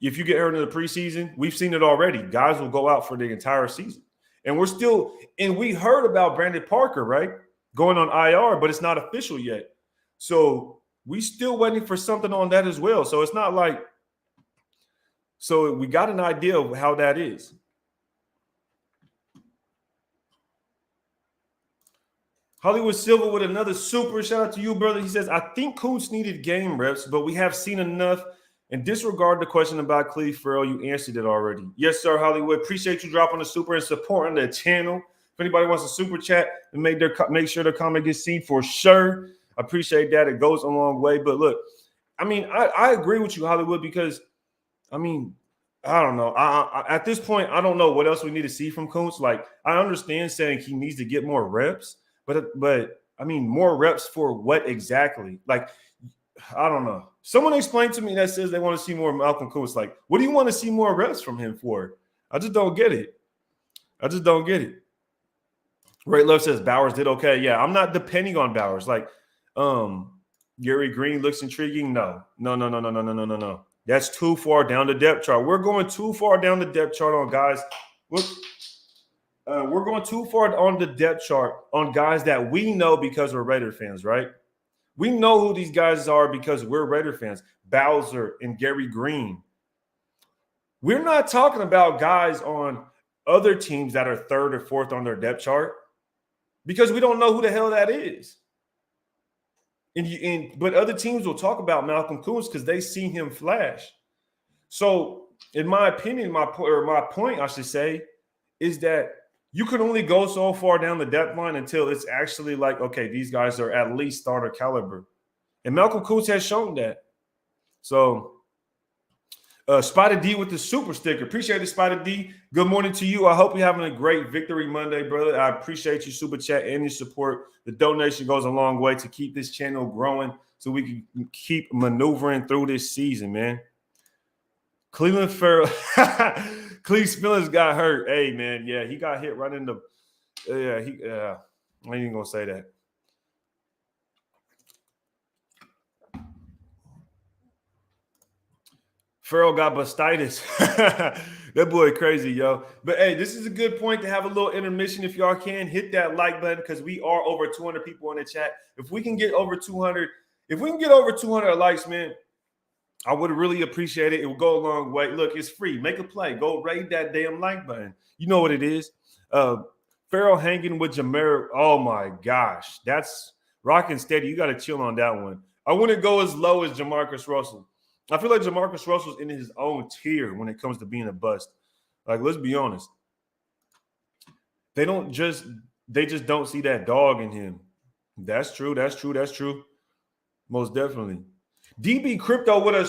if you get hurt in the preseason, we've seen it already. Guys will go out for the entire season, and we heard about Brandon Parker, right, going on IR, but it's not official yet. So we still waiting for something on that as well. So it's not like, so we got an idea of how that is. Hollywood Silver with another super. Shout out to you, brother. He says, I think Kuntz needed game reps, but we have seen enough. And disregard the question about Clelin Ferrell. You answered it already. Yes, sir, Hollywood. Appreciate you dropping the super and supporting the channel. If anybody wants a super chat, and make sure their comment gets seen for sure. I appreciate that. It goes a long way. But look, I mean, I agree with you, Hollywood, because, I mean, I don't know. At this point, I don't know what else we need to see from Kuntz. Like, I understand saying he needs to get more reps, but I mean, more reps for what exactly? Like, I don't know. Someone explained to me that says they want to see more Malcolm Kuntz. Like, what do you want to see more reps from him for? I just don't get it. Ray Love says Bowers did okay. Yeah, I'm not depending on Bowers. Like, Gary Green looks intriguing. No. That's too far down the depth chart. We're going too far down the depth chart on guys. We're going too far on the depth chart on guys that we know because we're Raider fans, right? We know who these guys are because we're Raider fans. Bowser and Gary Green. We're not talking about guys on other teams that are third or fourth on their depth chart because we don't know who the hell that is. But other teams will talk about Malcolm Kuntz because they see him flash. So, in my opinion, my point, I should say, is that you can only go so far down the depth line until it's actually like, okay, these guys are at least starter caliber. And Malcolm Kuntz has shown that. So, Spider D with the super sticker. Appreciate it, Spider D. Good morning to you. I hope you're having a great Victory Monday, brother. I appreciate your super chat and your support. The donation goes a long way to keep this channel growing so we can keep maneuvering through this season, man. Clelin Ferrell. Cleve Spillers got hurt. Hey, man, yeah, he got hit right in the I ain't even gonna say that. Ferrell got bustitis. That boy crazy, yo. But hey, this is a good point to have a little intermission. If y'all can, hit that like button because we are over 200 people in the chat. If we can get over 200, likes, man, I would really appreciate it. It would go a long way. Look, it's free. Make a play. Go raid that damn like button. You know what it is. Ferrell hanging with Jameer. Oh, my gosh. That's rocking steady. You got to chill on that one. I wouldn't go as low as Jamarcus Russell. I feel like Jamarcus Russell's in his own tier when it comes to being a bust. Like, let's be honest. They just don't see that dog in him. That's true. Most definitely. DB Crypto with a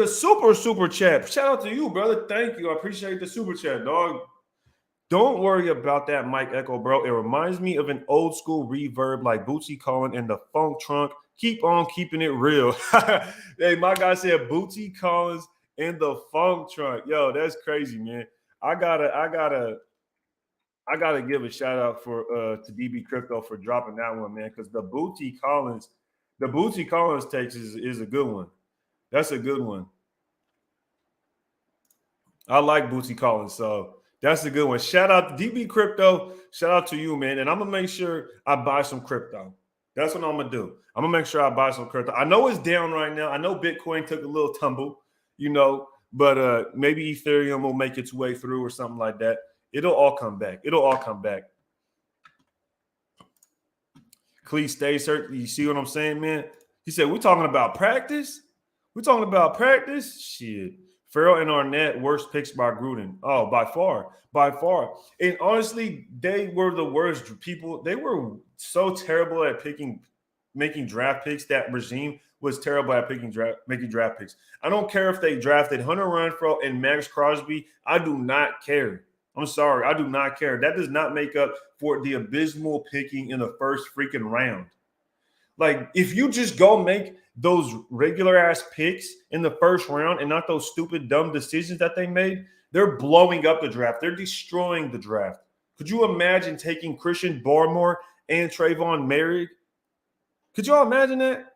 super chat. Shout out to you, brother. Thank you. I appreciate the super chat, dog. Don't worry about that Mike Echo, bro. It reminds me of an old school reverb like Bootsy Collins and the Funk Trunk. Keep on keeping it real. Hey, my guy said Bootsy Collins and the Funk Trunk. Yo, that's crazy, man. I gotta give a shout out to DB Crypto for dropping that one, man, because the Bootsy Collins takes is a good one. That's a good one. I like Bootsy Collins, so that's a good one. Shout out to DB Crypto. Shout out to you, man. And I'm going to make sure I buy some crypto. That's what I'm going to do. I'm going to make sure I buy some crypto. I know it's down right now. I know Bitcoin took a little tumble, but maybe Ethereum will make its way through or something like that. It'll all come back. Clee stays hurt. You see what I'm saying, man? He said, we're talking about practice? Shit. Ferrell and Arnett, worst picks by Gruden. Oh, by far. And honestly, they were the worst people. They were so terrible at making draft picks. That regime was terrible at making draft picks. I don't care if they drafted Hunter Renfrow and Max Crosby. I do not care. I'm sorry. I do not care. That does not make up for the abysmal picking in the first freaking round. Like, if you just go make those regular ass picks in the first round and not those stupid, dumb decisions that they made, They're blowing up the draft. They're destroying the draft. Could you imagine taking Christian Barmore and Trayvon Merrick? Could y'all imagine that?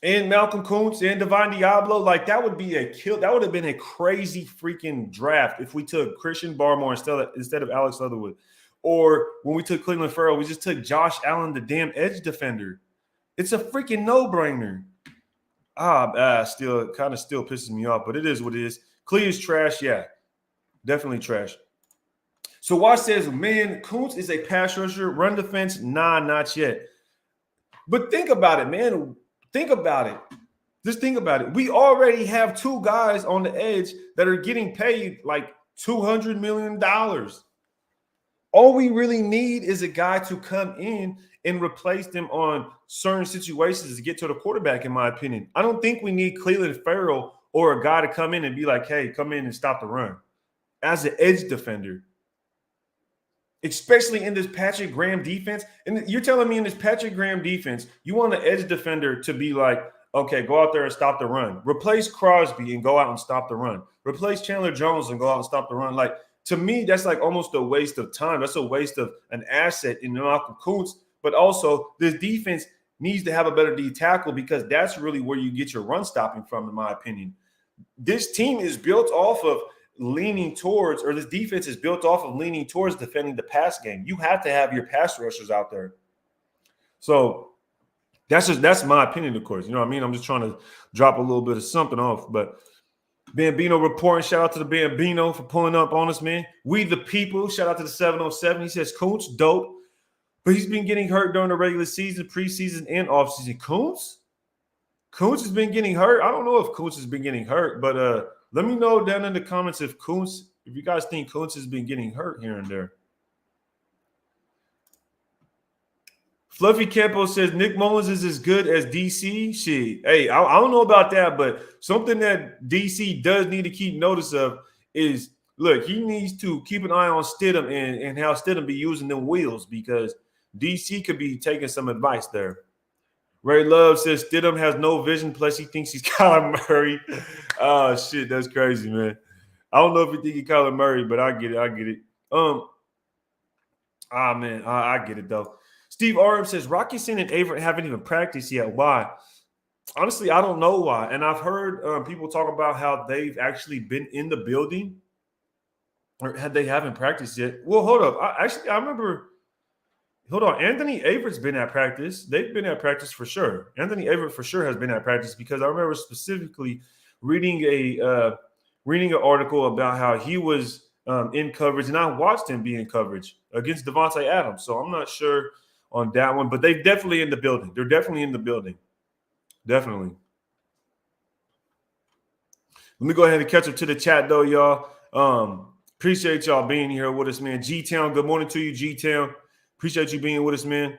And Malcolm Kuntz and Divine Diablo, like that would be a kill. That would have been a crazy freaking draft if we took Christian Barmore instead of Alex Leatherwood. Or when we took Clelin Ferrell, we just took Josh Allen, the damn edge defender. It's a freaking no-brainer. Still pisses me off, but it is what it is. Clee is trash, yeah. Definitely trash. So Watch says, man, Kuntz is a pass rusher. Run defense? Nah, not yet. But think about it, man. Think about it. Just think about it. We already have two guys on the edge that are getting paid like $200 million. All we really need is a guy to come in and replace them on certain situations to get to the quarterback, in my opinion. I don't think we need Clelin Ferrell or a guy to come in and be like, hey, come in and stop the run as an edge defender. Especially in this Patrick Graham defense. And you're telling me in this Patrick Graham defense, you want an edge defender to be like, okay, go out there and stop the run. Replace Crosby and go out and stop the run. Replace Chandler Jones and go out and stop the run. Like, to me, that's like almost a waste of time. That's a waste of an asset in Malcolm Kuntz. But also, this defense needs to have a better D tackle because that's really where you get your run stopping from, in my opinion. This team is built off of leaning towards, or this defense is built off of leaning towards defending the pass game. You have to have your pass rushers out there. So that's my opinion, of course. You know what I mean? I'm just trying to drop a little bit of something off. But Bambino reporting, shout out to the Bambino for pulling up on us, man. We the people, shout out to the 707. He says, Kuntz, dope. But he's been getting hurt during the regular season, preseason, and offseason. Kuntz has been getting hurt. I don't know if Kuntz has been getting hurt, but let me know down in the comments if you guys think Kuntz has been getting hurt here and there. Fluffy Campo says Nick Mullins is as good as DC. Shit. Hey, I don't know about that, but something that DC does need to keep notice of is, look, he needs to keep an eye on Stidham and how Stidham be using them wheels because DC could be taking some advice there. Ray Love says Stidham has no vision, plus he thinks he's Kyler Murray. Oh, shit, that's crazy, man. I don't know if you think he's Kyler Murray, but I get it. I get it. I get it, though. Steve Aram says Rockison and Averett haven't even practiced yet. Why? Honestly, I don't know why. And I've heard people talk about how they've actually been in the building or they haven't practiced yet. Well, hold up. I remember – hold on. Anthony Averett's been at practice. They've been at practice for sure. Anthony Averett for sure has been at practice because I remember specifically reading an article about how he was in coverage, and I watched him be in coverage against Devontae Adams. So I'm not sure on that one, but they're definitely in the building. They're definitely in the building. Definitely. Let me go ahead and catch up to the chat, though, y'all. Appreciate y'all being here with us, man. G-Town, good morning to you, G-Town. Appreciate you being with us, man.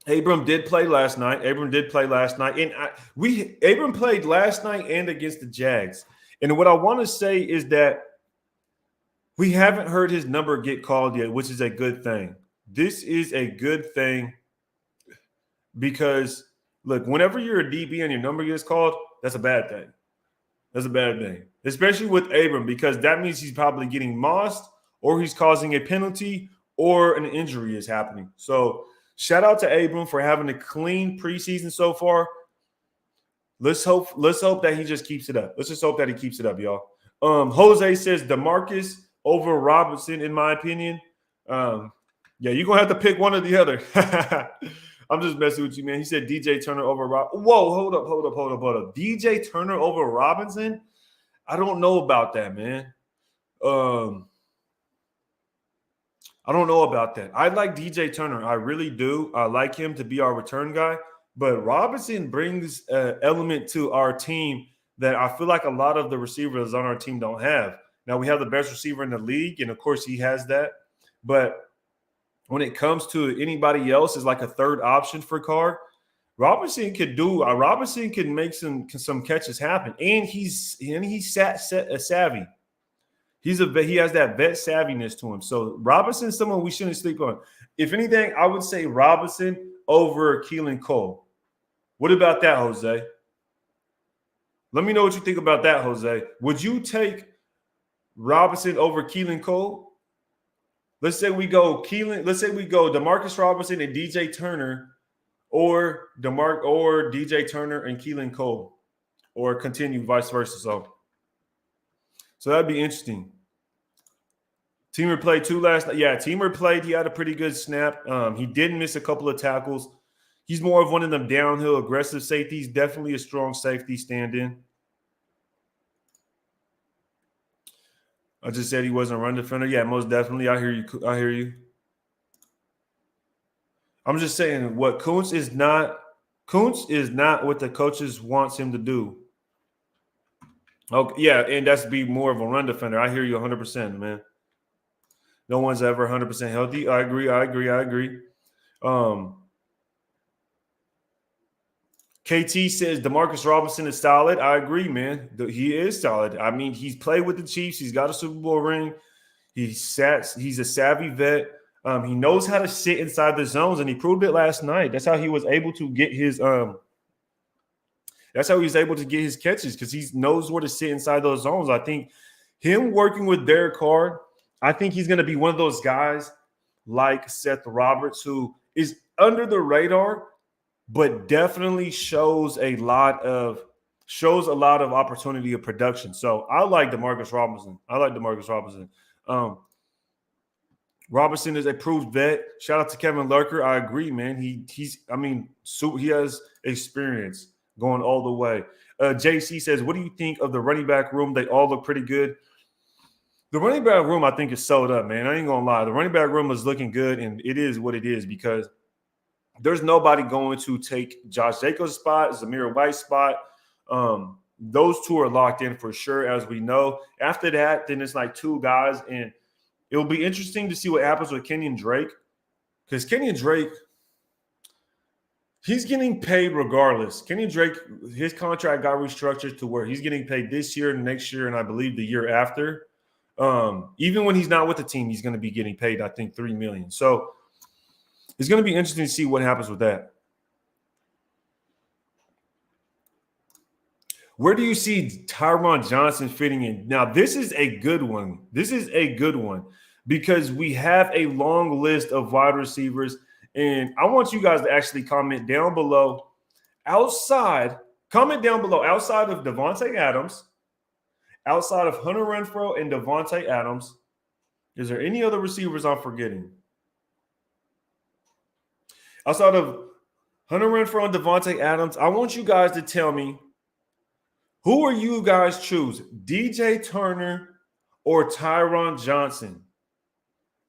Abram did play last night. And Abram played last night and against the Jags. And what I want to say is that we haven't heard his number get called yet, which is a good thing. This is a good thing because, look, whenever you're a DB and your number gets called, that's a bad thing. That's a bad thing, especially with Abram, because that means he's probably getting mossed or he's causing a penalty or an injury is happening. So shout out to Abram for having a clean preseason so far. Let's hope that he just keeps it up. Let's just hope that he keeps it up, y'all. Jose says DeMarcus over Robinson, in my opinion. Yeah, you're going to have to pick one or the other. I'm just messing with you, man. He said DJ Turner over Robinson. Whoa, hold up. DJ Turner over Robinson? I don't know about that, man. I don't know about that. I like DJ Turner. I really do. I like him to be our return guy. But Robinson brings an element to our team that I feel like a lot of the receivers on our team don't have. Now, we have the best receiver in the league, and, of course, he has that. But when it comes to anybody else as like a third option for Carr, Robinson can make some catches happen. And he's savvy. He has that vet savviness to him. So Robinson's someone we shouldn't sleep on. If anything, I would say Robinson over Keelan Cole. What about that, Jose? Let me know what you think about that, Jose. Would you take Robinson over Keelan Cole? Let's say we go Demarcus Robinson and DJ Turner, or DJ Turner and Keelan Cole, or continue vice versa. So that'd be interesting. Teamer played two last night. Yeah, Teamer played. He had a pretty good snap. He didn't miss a couple of tackles. He's more of one of them downhill aggressive safeties. Definitely a strong safety stand-in. I just said he wasn't a run defender. Yeah, most definitely. I hear you. I'm just saying what Kuntz is not what the coaches wants him to do. Okay, yeah, and that's to be more of a run defender. I hear you 100%, man. No one's ever 100% healthy. I agree. KT says DeMarcus Robinson is solid. I agree, man. He is solid. I mean, he's played with the Chiefs. He's got a Super Bowl ring. He's a savvy vet. He knows how to sit inside the zones, and he proved it last night. That's how he was able to get his catches, because he knows where to sit inside those zones. I think him working with Derek Carr, I think he's going to be one of those guys like Seth Roberts, who is under the radar, but definitely shows a lot of opportunity of production. So I like DeMarcus Robinson. Robinson is a proved vet. Shout out to Kevin Lurker. I agree, man. He has experience going all the way. JC says, what do you think of the running back room? They all look pretty good. The running back room, I think, is sold up, man. I ain't going to lie. The running back room is looking good, and it is what it is, because there's nobody going to take Josh Jacobs' spot, Zamir White's spot. Those two are locked in for sure, as we know. After that, then it's like two guys, and it'll be interesting to see what happens with Kenyon Drake, because Kenyon Drake, he's getting paid regardless. Kenyon Drake, his contract got restructured to where he's getting paid this year, next year, and I believe the year after. Even when he's not with the team, he's going to be getting paid, I think, $3 million. So it's going to be interesting to see what happens with that. Where do you see Tyron Johnson fitting in? Now, this is a good one. Because we have a long list of wide receivers, and I want you guys to actually comment down below outside of Devontae Adams, outside of Hunter Renfrow and Devontae Adams. Is there any other receivers I'm forgetting? Outside of Hunter Renfrow and Devontae Adams, I want you guys to tell me, who are you guys choose? DJ Turner or Tyron Johnson?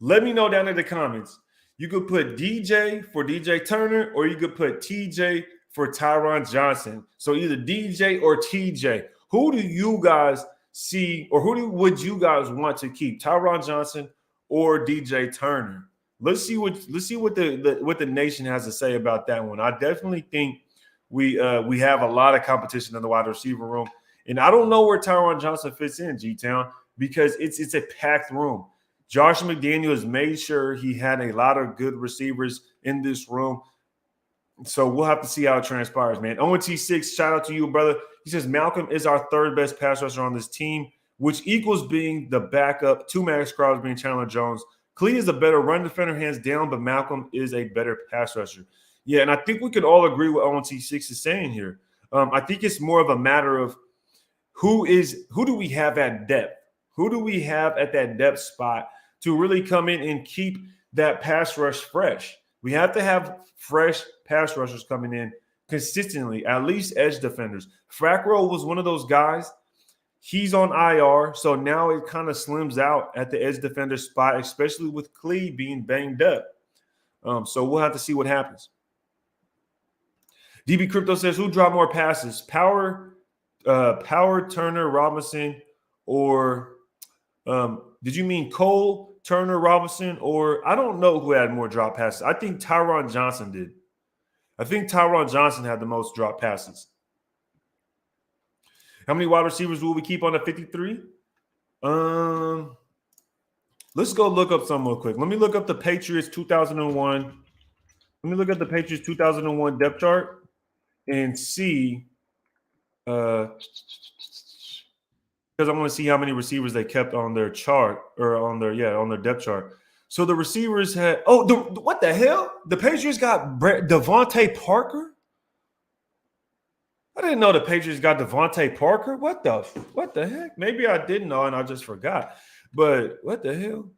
Let me know down in the comments. You could put DJ for DJ Turner, or you could put TJ for Tyron Johnson. So either DJ or TJ. Who do you guys see, or would you guys want to keep? Tyron Johnson or DJ Turner? Let's see what the nation has to say about that one. I definitely think we have a lot of competition in the wide receiver room, and I don't know where Tyron Johnson fits in, G-Town, because it's a packed room. Josh McDaniels made sure he had a lot of good receivers in this room. So we'll have to see how it transpires, man. ONT6, shout out to you, brother. He says Malcolm is our third best pass rusher on this team, which equals being the backup to Max Crosby and Chandler Jones. Clee is a better run defender, hands down, but Malcolm is a better pass rusher. Yeah, and I think we could all agree with ONT6 is saying here. I think it's more of a matter of who do we have at depth? Who do we have at that depth spot to really come in and keep that pass rush fresh? We have to have fresh pass rushers coming in consistently, at least edge defenders. Fracro was one of those guys. He's on IR, so now it kind of slims out at the edge defender spot, especially with Clee being banged up. So we'll have to see what happens. DB Crypto says, who dropped more passes? Power, Turner, Robinson, or did you mean Cole, Turner, Robinson, or I don't know who had more drop passes. I think Tyron Johnson did. I think Tyron Johnson had the most drop passes. How many wide receivers will we keep on the 53? Let's go look up some real quick. Let me look up the Patriots 2001. Let me look at the Patriots 2001 depth chart and see because I want to see how many receivers they kept on their chart or on their depth chart. So the receivers had what the hell? The Patriots got Devontae Parker. I didn't know the Patriots got Devontae Parker. What the heck? Maybe I didn't know and I just forgot. But what the hell?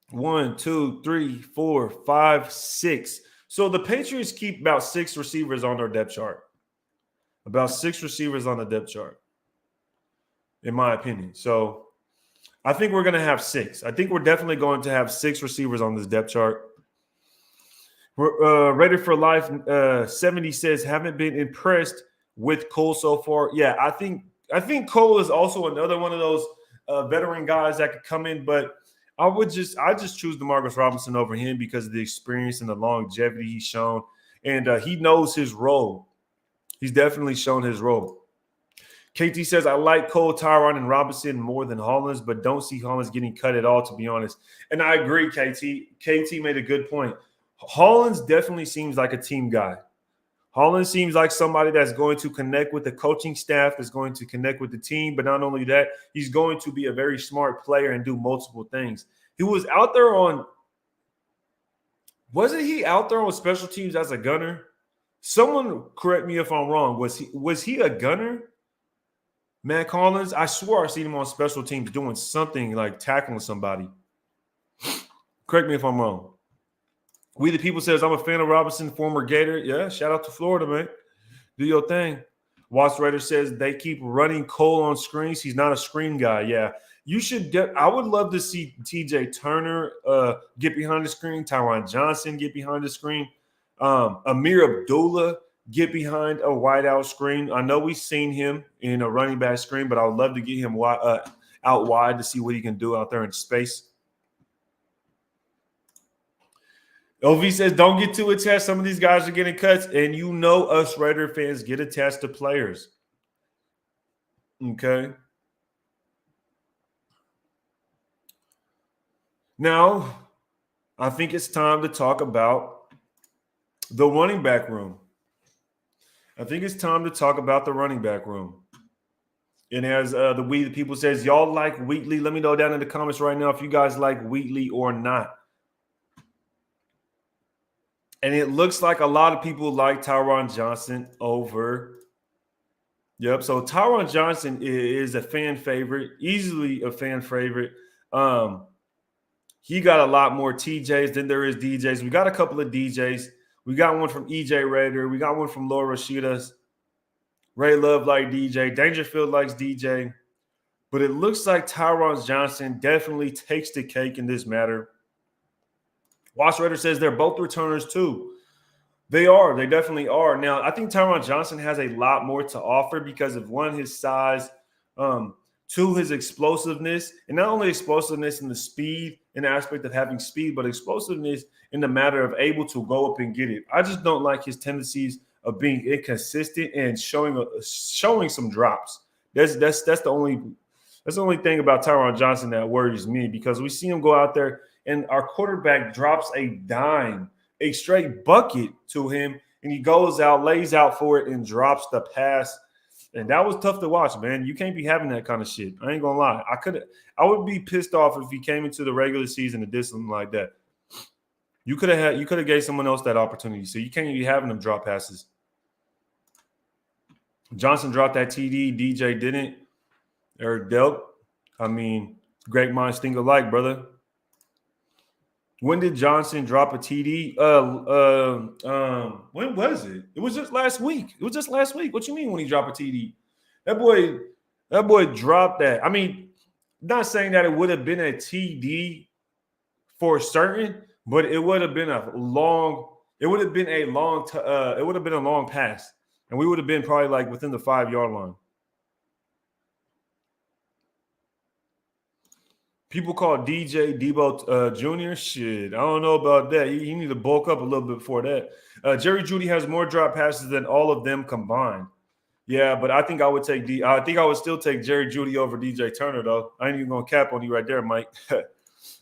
1, 2, 3, 4, 5, 6. So the Patriots keep about 6 receivers on their depth chart. About 6 receivers on the depth chart, in my opinion. So I think we're going to have 6. I think we're definitely going to have 6 receivers on this depth chart. Rated for Life 70 says, haven't been impressed with Cole so far. Yeah, I think Cole is also another one of those veteran guys that could come in, but I just choose DeMarcus Robinson over him because of the experience and the longevity he's shown, and he knows his role. He's definitely shown his role. KT says, I like Cole, Tyron, and Robinson more than Hollins, but don't see Hollins getting cut at all, to be honest. And I agree, KT. KT made a good point. Hollins definitely seems like a team guy. Hollins seems like somebody that's going to connect with the coaching staff, that's going to connect with the team. But not only that, he's going to be a very smart player and do multiple things. He was out there wasn't he out there on special teams as a gunner? Someone correct me if I'm wrong. Was he a gunner? Matt Collins? I swore I seen him on special teams doing something like tackling somebody. Correct me if I'm wrong. We the People says, I'm a fan of Robinson, former Gator. Yeah, shout out to Florida, man. Do your thing. Watch Raider says they keep running Cole on screens. He's not a screen guy. Yeah, you should get. I would love to see TJ Turner get behind the screen, Tyron Johnson get behind the screen, Amir Abdullah get behind a wideout screen. I know we've seen him in a running back screen, but I would love to get him out wide to see what he can do out there in space. LV says, don't get too attached. Some of these guys are getting cuts, and you know us Raider fans get attached to players. Okay. Now, I think it's time to talk about the running back room. And as We the People says, y'all like Wheatley? Let me know down in the comments right now if you guys like Wheatley or not. And it looks like a lot of people like Tyron Johnson over. Yep. So Tyron Johnson is a fan favorite, easily a fan favorite. He got a lot more TJs than there is DJs. We got a couple of DJs. We got one from EJ Raider. We got one from Laura Rashida's. Ray Love like DJ. Dangerfield likes DJ. But it looks like Tyron Johnson definitely takes the cake in this matter. Watch Raider says they're both returners too. They are. They definitely are. Now, I think Tyron Johnson has a lot more to offer because of, one, his size, two, his explosiveness, and not only explosiveness in the speed, in the aspect of having speed, but explosiveness in the matter of able to go up and get it. I just don't like his tendencies of being inconsistent and showing some drops. That's the only thing about Tyron Johnson that worries me, because we see him go out there and our quarterback drops a dime, a straight bucket to him, and he goes out, lays out for it, and drops the pass. And that was tough to watch, man. You can't be having that kind of shit. I ain't gonna lie. I would be pissed off if he came into the regular season and did something like that. You could have gave someone else that opportunity. So you can't be having them drop passes. Johnson dropped that TD. DJ didn't. Or dealt. I mean, great minds think alike, brother. When did Johnson drop a TD? When was it? It was just last week. What you mean when he dropped a TD? That boy dropped that. I mean, not saying that it would have been a TD for certain, but it would have been a long pass. And we would have been probably like within the 5-yard line. People call DJ Debo Jr. Shit, I don't know about that. You need to bulk up a little bit before that. Jerry Jeudy has more drop passes than all of them combined. Yeah, but I think I would still take Jerry Jeudy over DJ Turner, though. I ain't even gonna cap on you right there, Mike.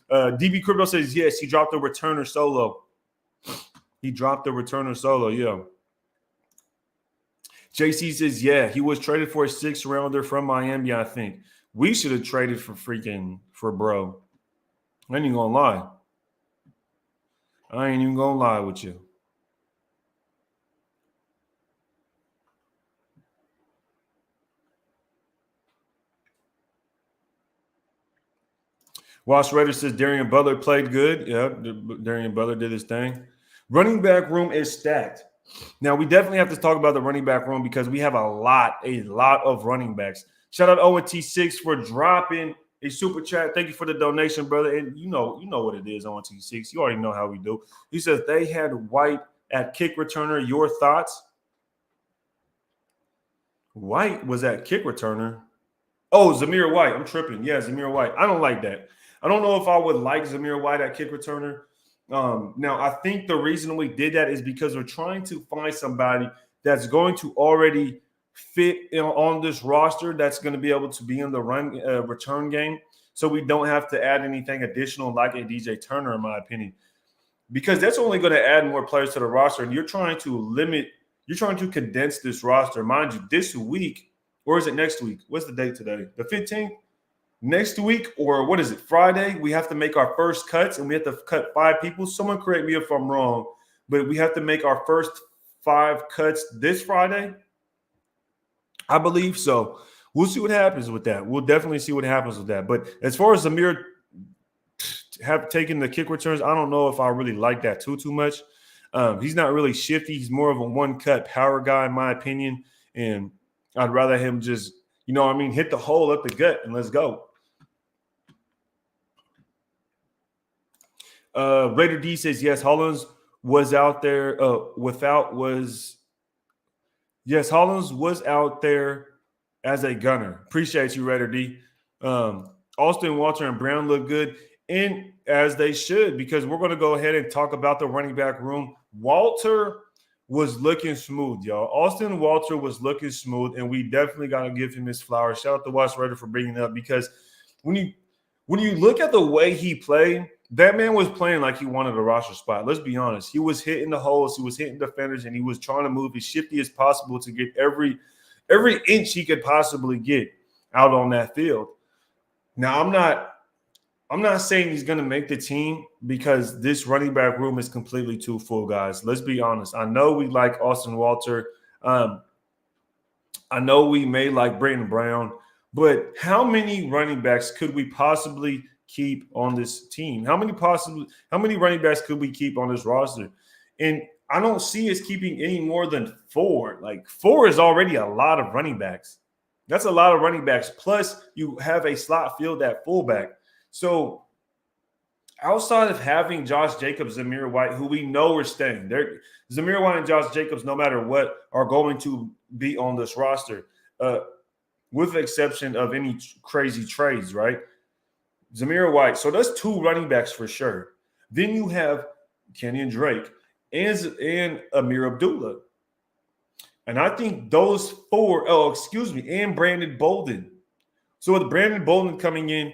DB Crypto says yes, he dropped a returner solo. He dropped the returner solo, yeah. JC says, yeah, he was traded for a 6th-rounder from Miami, I think. We should have traded for bro. I ain't even gonna lie. I ain't even gonna lie with you. Wash Raiders says Darren Butler played good. Yeah, Darren Butler did his thing. Running back room is stacked. Now, we definitely have to talk about the running back room because we have a lot of running backs. Shout out ONT6 for dropping a super chat. Thank you for the donation, brother. And you know what it is, ONT6. You already know how we do. He says they had White at kick returner. Your thoughts? White was at kick returner. Oh, Zamir White. I'm tripping. Yeah, Zamir White. I don't like that. I don't know if I would like Zamir White at kick returner. Now, I think the reason we did that is because we're trying to find somebody that's going to already fit on this roster that's going to be able to be in the return game, so we don't have to add anything additional like a DJ Turner, in my opinion, because that's only going to add more players to the roster, and you're trying to condense this roster. Mind you, this week, or is it next week? What's the date today? The 15th? Next week, or what is it, Friday, we have to make our first cuts, and we have to cut 5 people. Someone correct me if I'm wrong, but we have to make our first 5 cuts this Friday, I believe. So we'll see what happens with that. We'll definitely see what happens with that. But as far as Zamir have taken the kick returns, I don't know if I really like that too much. He's not really shifty. He's more of a one-cut power guy, in my opinion, and I'd rather him just, hit the hole up the gut and let's go. Raider D says, yes, Hollins was out there Hollins was out there as a gunner. Appreciate you, Raider D. Austin, Walter, and Brown look good, and as they should, because we're going to go ahead and talk about the running back room. Walter was looking smooth, y'all. Austin Walter was looking smooth, and we definitely got to give him his flowers. Shout out to Watch Raider for bringing it up, because when you look at the way he played, that man was playing like he wanted a roster spot. Let's be honest. He was hitting the holes. He was hitting defenders, and he was trying to move as shifty as possible to get every inch he could possibly get out on that field. Now, I'm not saying he's going to make the team because this running back room is completely too full, guys. Let's be honest. I know we like Austin Walter. I know we may like Brayton Brown, but how many running backs could we possibly keep on this team? How many running backs could we keep on this roster? And I don't see us keeping any more than 4. Like 4 is already a lot of running backs. That's a lot of running backs. Plus, you have a slot field at fullback. So outside of having Josh Jacobs, Zamir White, who we know are staying, Zamir White and Josh Jacobs, no matter what, are going to be on this roster, with the exception of any crazy trades, right? Zamir White. So that's 2 running backs for sure. Then you have Kenyon Drake and Amir Abdullah. And I think those 4, and Brandon Bolden. So with Brandon Bolden coming in,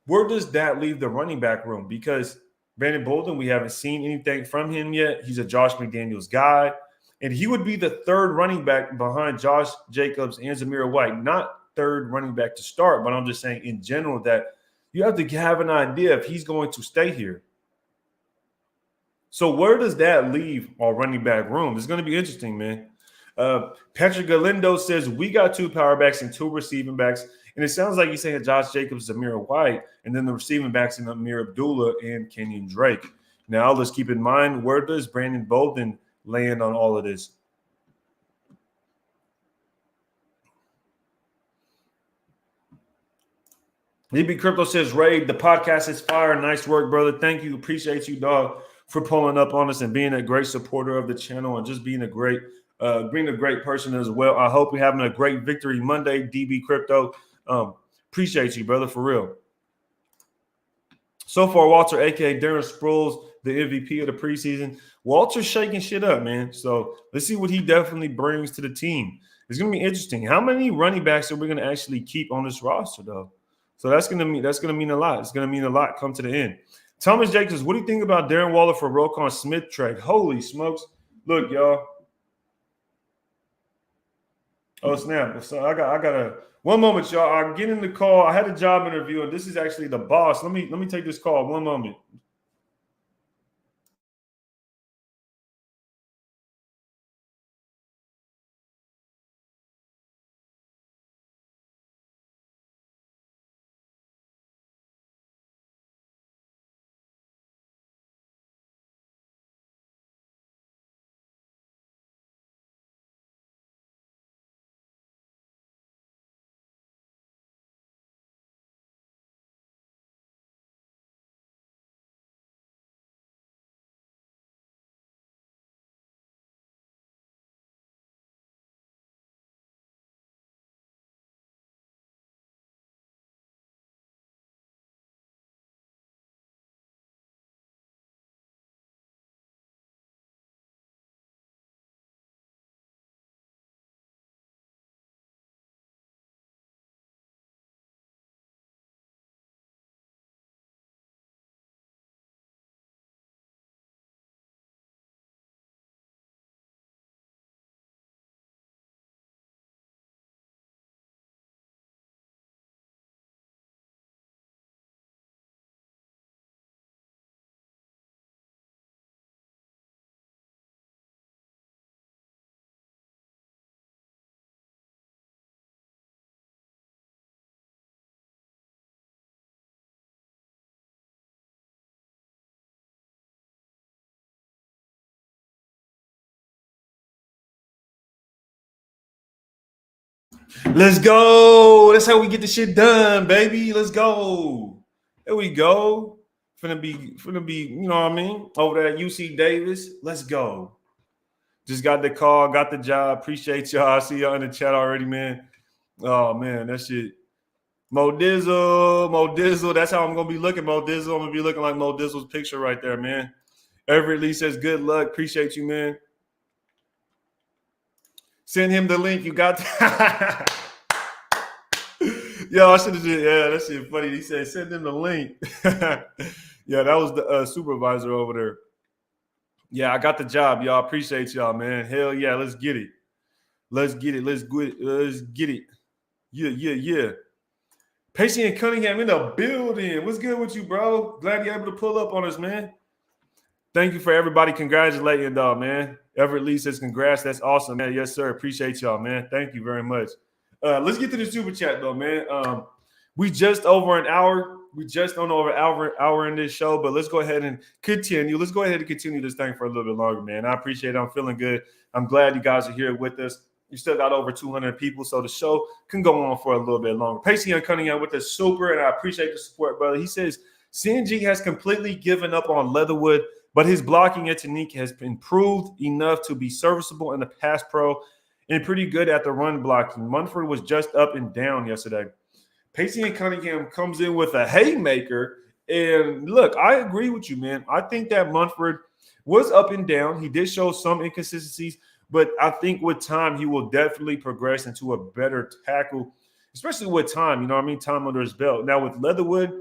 where does that leave the running back room? Because Brandon Bolden, we haven't seen anything from him yet. He's a Josh McDaniels guy. And he would be the 3rd running back behind Josh Jacobs and Zamir White. Not 3rd running back to start, but I'm just saying in general that you have to have an idea if he's going to stay here. So where does that leave our running back room? It's going to be interesting, man. Patrick Galindo says we got 2 power backs and 2 receiving backs. And it sounds like he's saying Josh Jacobs, Zamir White, and then the receiving backs in Amir Abdullah and Kenyon Drake. Now, let's keep in mind, where does Brandon Bolden land on all of this? DB Crypto says, Ray, the podcast is fire. Nice work, brother. Thank you. Appreciate you, dog, for pulling up on us and being a great supporter of the channel and just being a great person as well. I hope you're having a great Victory Monday, DB Crypto. Appreciate you, brother, for real. So far, Walter, a.k.a. Darren Sproles, the MVP of the preseason. Walter's shaking shit up, man. So let's see what he definitely brings to the team. It's going to be interesting. How many running backs are we going to actually keep on this roster, though? So that's going to mean a lot. It's going to mean a lot come to the end. Thomas Jacobs, what do you think about Darren Waller for Roquan Smith trade? Holy smokes. Look, y'all. Oh, snap. So I got a one moment, y'all. I'm getting the call. I had a job interview, and this is actually the boss. Let me take this call. One moment. Let's go. That's how we get the shit done, baby. Let's go. There we go. Finna be, you know what I mean? Over there at UC Davis. Let's go. Just got the call, got the job. Appreciate y'all. I see y'all in the chat already, man. Oh man, that shit. Mo Dizzle. That's how I'm gonna be looking, Mo Dizzle. I'm gonna be looking like Mo Dizzle's picture right there, man. Everett Lee says, good luck. Appreciate you, man. Send him the link. You got Yo, I should have just, yeah, that shit funny. He said, send him the link. Yeah, that was the supervisor over there. Yeah, I got the job, y'all. Appreciate y'all, man. Hell yeah, let's get it. Let's get it. Let's get it. Let's get it. Yeah. Pacey and Cunningham in the building. What's good with you, bro? Glad you're able to pull up on us, man. Thank you for everybody congratulating, dog, man. Everett Lee says congrats. That's awesome, man. Yes, sir. Appreciate y'all, man. Thank you very much. Let's get to the super chat, though, man. We just over an hour. We just on over an hour in this show, but let's go ahead and continue. Let's go ahead and continue this thing for a little bit longer, man. I appreciate it. I'm feeling good. I'm glad you guys are here with us. You still got over 200 people, so the show can go on for a little bit longer. Pacey and Cunningham with the super, and I appreciate the support, brother. He says, CNG has completely given up on Leatherwood, but his blocking and technique has improved enough to be serviceable in the pass pro and pretty good at the run blocking. Mumford was just up and down yesterday. Pacey and Cunningham comes in with a haymaker. And look, I agree with you, man. I think that Mumford was up and down. He did show some inconsistencies, but I think with time, he will definitely progress into a better tackle, especially with time. You know what I mean? Time under his belt. Now with Leatherwood,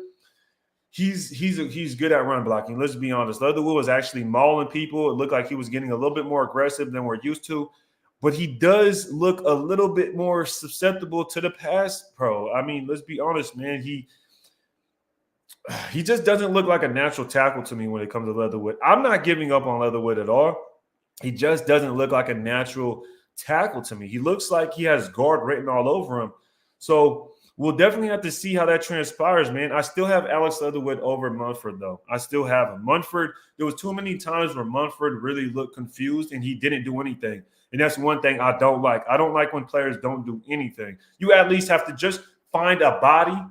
he's good at run blocking. Let's be honest. Leatherwood was actually mauling people. It looked like he was getting a little bit more aggressive than we're used to. But he does look a little bit more susceptible to the pass pro. I mean, let's be honest, man. He just doesn't look like a natural tackle to me when it comes to Leatherwood. I'm not giving up on Leatherwood at all. He just doesn't look like a natural tackle to me. He looks like he has guard written all over him. So we'll definitely have to see how that transpires, man. I still have Alex Leatherwood over Mumford, though. I still have him. Mumford, there was too many times where Mumford really looked confused and he didn't do anything. And that's one thing I don't like. I don't like when players don't do anything. You at least have to just find a body.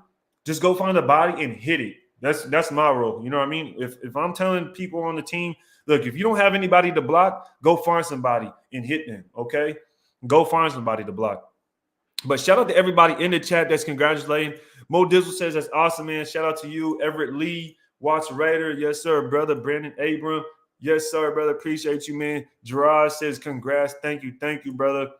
Just go find a body and hit it. That's my role. You know what I mean? If I'm telling people on the team, look, if you don't have anybody to block, go find somebody and hit them, okay? Go find somebody to block. But shout out to everybody in the chat that's congratulating. Mo Dizzle says that's awesome, man. Shout out to you, Everett Lee, Watch Raider. Yes, sir, brother. Brandon Abram. Yes, sir, brother. Appreciate you, man. Gerard says congrats. Thank you, brother.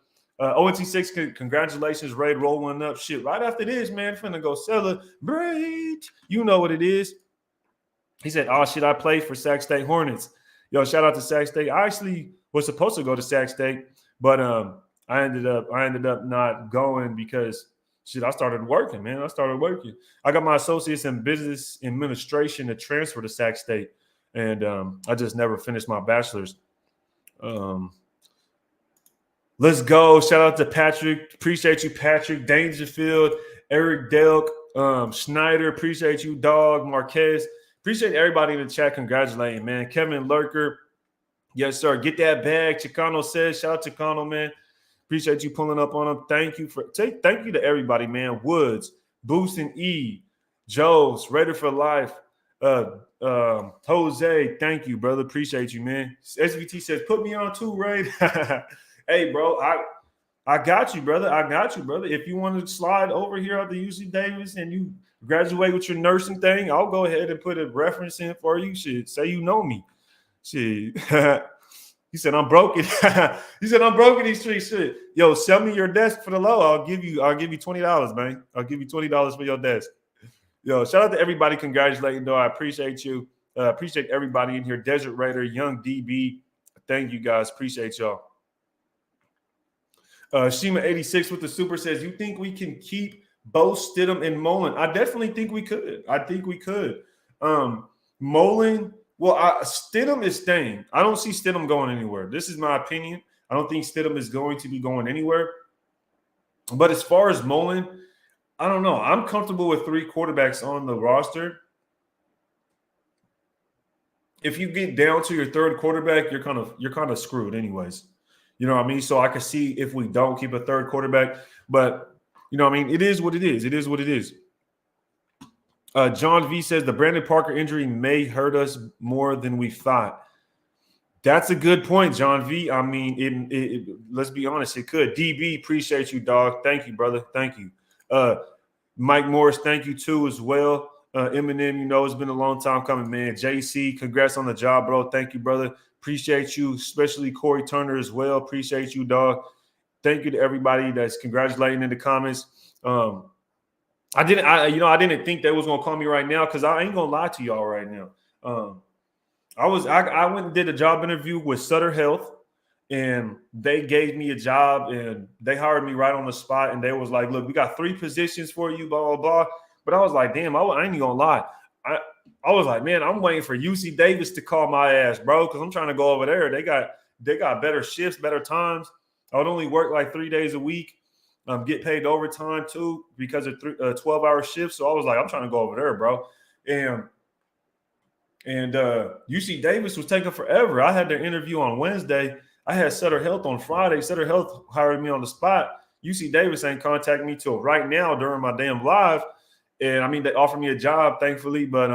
ONT6, congratulations, Raid. Roll one up. Shit, right after this, man, finna go celebrate. You know what it is. He said, "Oh shit, I played for Sac State Hornets." Yo, shout out to Sac State. I actually was supposed to go to Sac State, but I ended up not going because shit, I started working, man. I started working. I got my associates in business administration to transfer to Sac State, and I just never finished my bachelor's. Let's go. Shout out to Patrick. Appreciate you, Patrick. Dangerfield, Eric Delk, Schneider. Appreciate you, Dog, Marquez. Appreciate everybody in the chat congratulating, man. Kevin Lurker. Yes, sir. Get that bag. Chicano says. Shout out to Chicano, man. Appreciate you pulling up on him. Thank you to everybody, man. Woods, Boost and E, Joe's, Raider for Life. Jose, thank you, brother. Appreciate you, man. SVT says, put me on too, Ray. Hey, bro, I got you, brother. I got you, brother. If you want to slide over here at the UC Davis and you graduate with your nursing thing, I'll go ahead and put a reference in for you. Shit, say you know me. Shit. He said, I'm broken. He said, I'm broken these streets. Shit. Yo, sell me your desk for the low. I'll give you $20, man. I'll give you $20 for your desk. Yo, shout out to everybody congratulating, though. I appreciate you. Appreciate everybody in here. Desert Raider, Young DB. Thank you, guys. Appreciate y'all. Shima86 with the super says, you think we can keep Bo, Stidham, and Mullen? I definitely think we could. Mullen, Stidham is staying. I don't see Stidham going anywhere. This is my opinion. I don't think Stidham is going to be going anywhere. But as far as Mullen, I don't know. I'm comfortable with 3 quarterbacks on the roster. If you get down to your 3rd quarterback, you're kind of screwed anyways. You know what I mean? So I can see if we don't keep a 3rd quarterback. But, you know what I mean? It is what it is. It is what it is. John V says the Brandon Parker injury may hurt us more than we thought. That's a good point, John V. I mean, let's be honest, it could. DB, appreciate you, dog. Thank you, brother. Thank you. Mike Morris, thank you, too, as well. Eminem, you know, it's been a long time coming, man. JC, congrats on the job, bro. Thank you, brother. Appreciate you, especially Corey Turner as well. Appreciate you, dog. Thank you to everybody that's congratulating in the comments. I didn't think they was gonna call me right now because I ain't gonna lie to y'all right now. I went and did a job interview with Sutter Health, and they gave me a job and they hired me right on the spot. And they was like, "Look, we got 3 positions for you, blah blah blah." But I was like, "Damn, I ain't gonna lie." I was like, "Man, I'm waiting for UC Davis to call my ass, bro, because I'm trying to go over there. They got better shifts, better times. I would only work like 3 days a week." Get paid overtime too because of 12-hour shifts. So I was like, I'm trying to go over there, bro. And UC Davis was taking forever. I had their interview on Wednesday. I had Sutter Health on Friday. Sutter Health hired me on the spot. UC Davis ain't contacted me till right now during my damn live. And I mean, they offered me a job, thankfully, but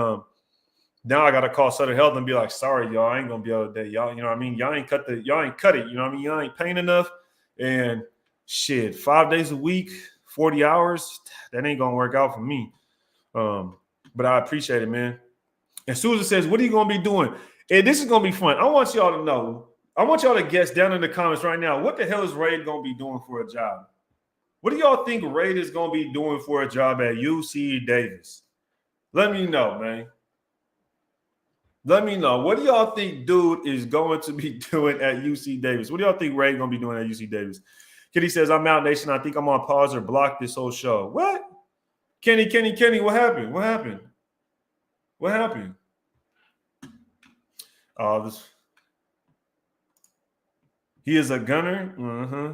now I gotta call Sutter Health and be like, sorry, y'all, I ain't gonna be able to, y'all, you know what I mean? Y'all ain't cut it, you know what I mean? Y'all ain't paying enough. And shit, 5 days a week, 40 hours, that ain't gonna work out for me. But I appreciate it, man. And Susan says, what are you gonna be doing? And this is gonna be fun. I want y'all to know. I want y'all to guess down in the comments right now, what the hell is Raid gonna be doing for a job? What do y'all think Raid is gonna be doing for a job at UC Davis? Let me know, man. Let me know. What do y'all think dude is going to be doing at UC Davis? What do y'all think Raid gonna be doing at UC Davis? Kitty says, I'm out, Nation. I think I'm on pause or block this whole show. What? Kenny, what happened? What happened? What happened? Oh, he is a gunner? Uh-huh.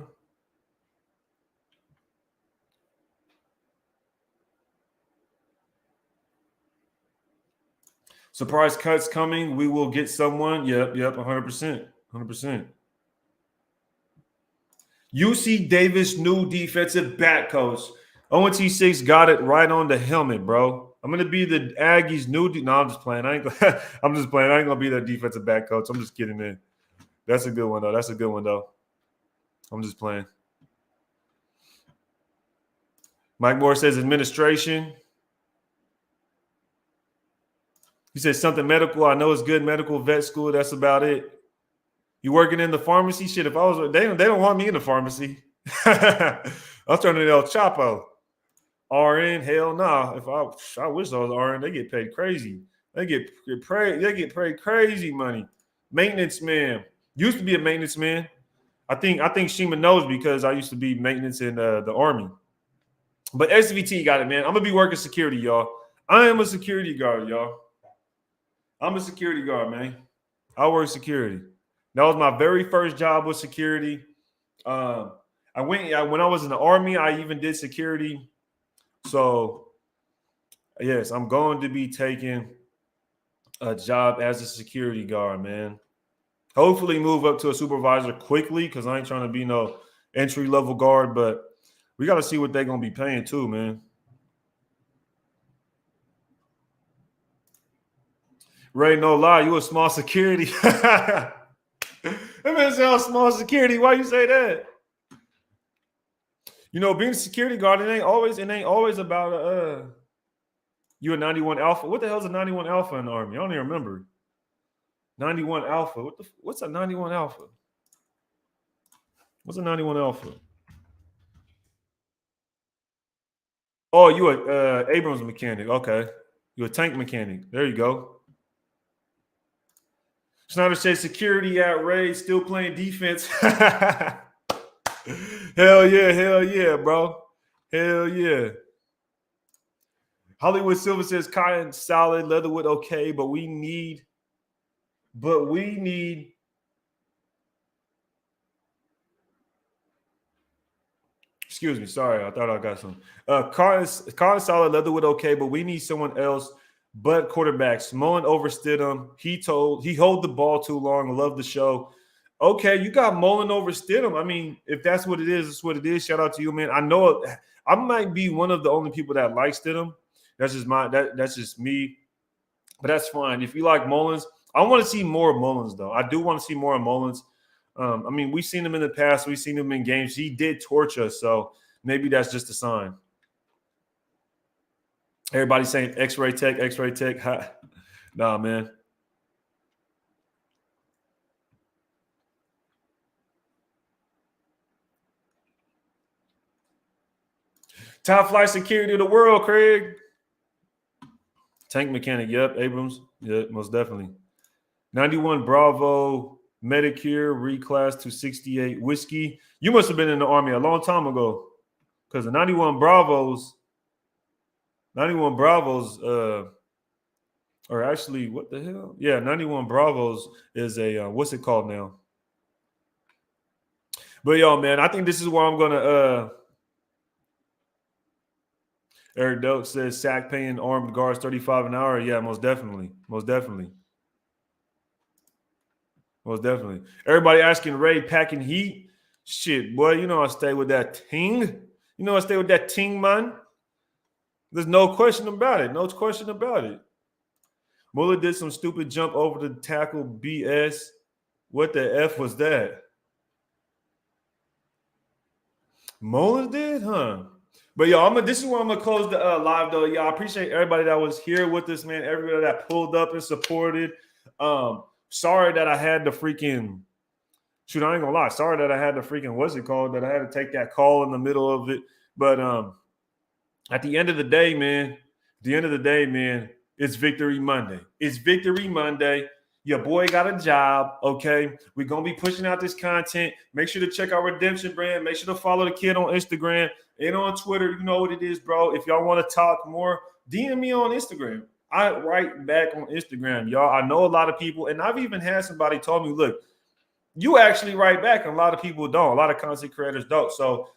Surprise cuts coming. We will get someone. Yep, 100%. 100%. UC Davis, new defensive back coach. ONT6 got it right on the helmet, bro. I'm gonna be the Aggies' new. No, I'm just playing. I'm just playing. I ain't gonna be their defensive back coach. I'm just kidding, man. That's a good one though. I'm just playing. Mike Moore says administration. He says something medical. I know it's good medical vet school. That's about it. You working in the pharmacy? Shit, if I was, they don't want me in the pharmacy. I'm turning El Chapo. RN, hell nah. If I wish I was RN, they get paid crazy. They get paid crazy money. Maintenance man. Used to be a maintenance man. I think Shima knows because I used to be maintenance in the Army. But SVT got it, man. I'm gonna be working security, y'all. I am a security guard, y'all. I'm a security guard, man. I work security. That was my very first job with security. When I was in the Army, I even did security. So yes, I'm going to be taking a job as a security guard, man. Hopefully move up to a supervisor quickly because I ain't trying to be no entry level guard, but we got to see what they're going to be paying too, man. Ray, no lie, you a small security. That man sounds small security. Why you say that? You know, being a security guard, it ain't always about you a 91 Alpha. What the hell's a 91 Alpha in the Army? I don't even remember. 91 Alpha. What's a 91 Alpha? What's a 91 Alpha? Oh, you a Abrams mechanic. Okay. You a tank mechanic. There you go. Snyder says security at Ray, still playing defense. Hell yeah, bro. Hell yeah. Hollywood Silver says cotton solid, Leatherwood okay, but we need. Excuse me, sorry, I thought I got some. Cotton solid, Leatherwood okay, but we need someone else. But quarterbacks, Mullen over Stidham. He hold the ball too long. Love the show. Okay, you got Mullen over Stidham. I mean, if that's what it is, it's what it is. Shout out to you, man. I know I might be one of the only people that like Stidham. That's just me. But that's fine. If you like Mullins, I want to see more of Mullins, though. I do want to see more of Mullins. I mean, we've seen him in the past. We've seen him in games. He did torch us, so maybe that's just a sign. Everybody saying X-ray tech. Nah, man. Top flight security of the world, Craig. Tank mechanic, yep. Abrams, yeah, most definitely. 91 Bravo Medicare reclass to 68 whiskey. You must have been in the Army a long time ago, because the 91 Bravos, or actually, what the hell? Yeah, 91 Bravos is a what's it called now? But yo, man, I think this is where I'm gonna. Eric Doak says sack paying armed guards $35 an hour. Yeah, most definitely. Everybody asking Ray packing heat. Shit, boy, you know I stay with that ting. Man. There's no question about it. Muller did some stupid jump over the tackle BS. What the F was that? Muller did, huh? But yo, this is where I'm gonna close the live though. Y'all, I appreciate everybody that was here with us, man. Everybody that pulled up and supported. Sorry that I had the freaking shoot. I ain't gonna lie. Sorry that I had the freaking what's it called? That I had to take that call in the middle of it. But at the end of the day, man. It's Victory Monday. Your boy got a job, okay? We're going to be pushing out this content. Make sure to check our Redemption brand. Make sure to follow the kid on Instagram and on Twitter. You know what it is, bro. If y'all want to talk more, DM me on Instagram. I write back on Instagram, y'all. I know a lot of people, and I've even had somebody tell me, look, you actually write back, and a lot of people don't. A lot of content creators don't. So,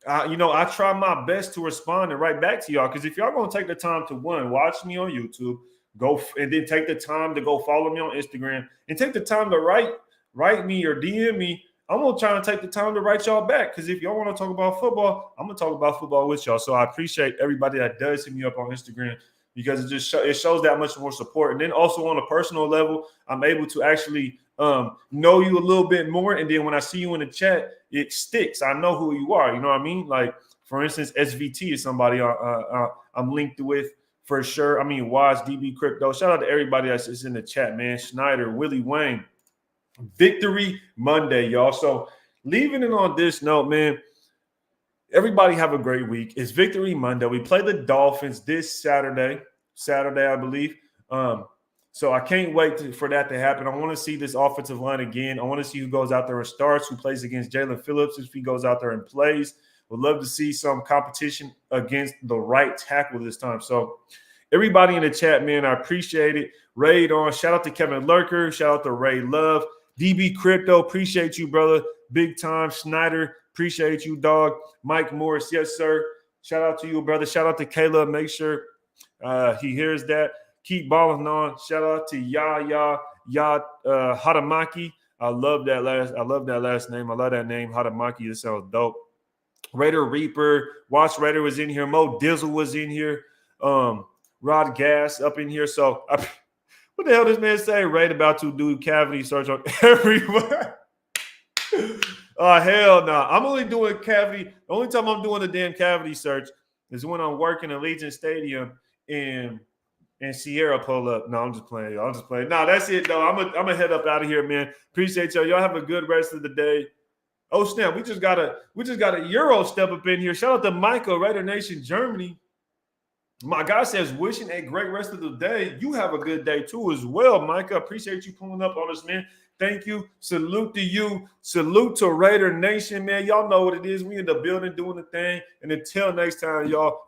I try my best to respond and write back to y'all, because if y'all going to take the time to, one, watch me on YouTube, go and then take the time to go follow me on Instagram and take the time to write me or DM me. I'm going to try and take the time to write y'all back, because if y'all want to talk about football, I'm going to talk about football with y'all. So I appreciate everybody that does hit me up on Instagram, because it shows that much more support. And then also on a personal level, I'm able to actually know you a little bit more. And then when I see you in the chat, it sticks. I know who you are. You know what I mean? Like, for instance, SVT is somebody I'm linked with. For sure. I mean, Wise, DB Crypto. Shout out to everybody that's in the chat, man. Schneider, Willie Wayne. Victory Monday, y'all. So leaving it on this note, man, everybody have a great week. It's Victory Monday. We play the Dolphins this Saturday, I believe. So I can't wait for that to happen. I want to see this offensive line again. I want to see who goes out there and starts, who plays against Jalen Phillips if he goes out there and plays. Would love to see some competition against the right tackle this time. So everybody in the chat, man, I appreciate it. Raid on. Shout out to Kevin Lurker. Shout out to Ray Love. DB Crypto, appreciate you, brother. Big time. Schneider, appreciate you, dog. Mike Morris, yes, sir. Shout out to you, brother. Shout out to Caleb. Make sure he hears that. Keep balling on. Shout out to Yaya Hadamaki. I love that last name. I love that name, Hadamaki. This sounds dope. Raider Reaper, Watch Raider was in here. Mo Dizzle was in here. Rod Gas up in here. So what the hell does man say? Raid about to do cavity search on everywhere. Oh, hell no. Nah. I'm only doing cavity. The only time I'm doing a damn cavity search is when I'm working at Legion Stadium and Sierra pull up. No, I'm just playing. I'm just playing. No, that's it, though. I'm gonna head up out of here, man. Appreciate y'all. Y'all have a good rest of the day. Oh, snap. We just got a Euro step up in here. Shout out to Michael, Raider Nation, Germany. My guy says, wishing a great rest of the day. You have a good day, too, as well, Micah. Appreciate you pulling up on us, man. Thank you. Salute to you. Salute to Raider Nation, man. Y'all know what it is. We in the building doing the thing. And until next time, y'all.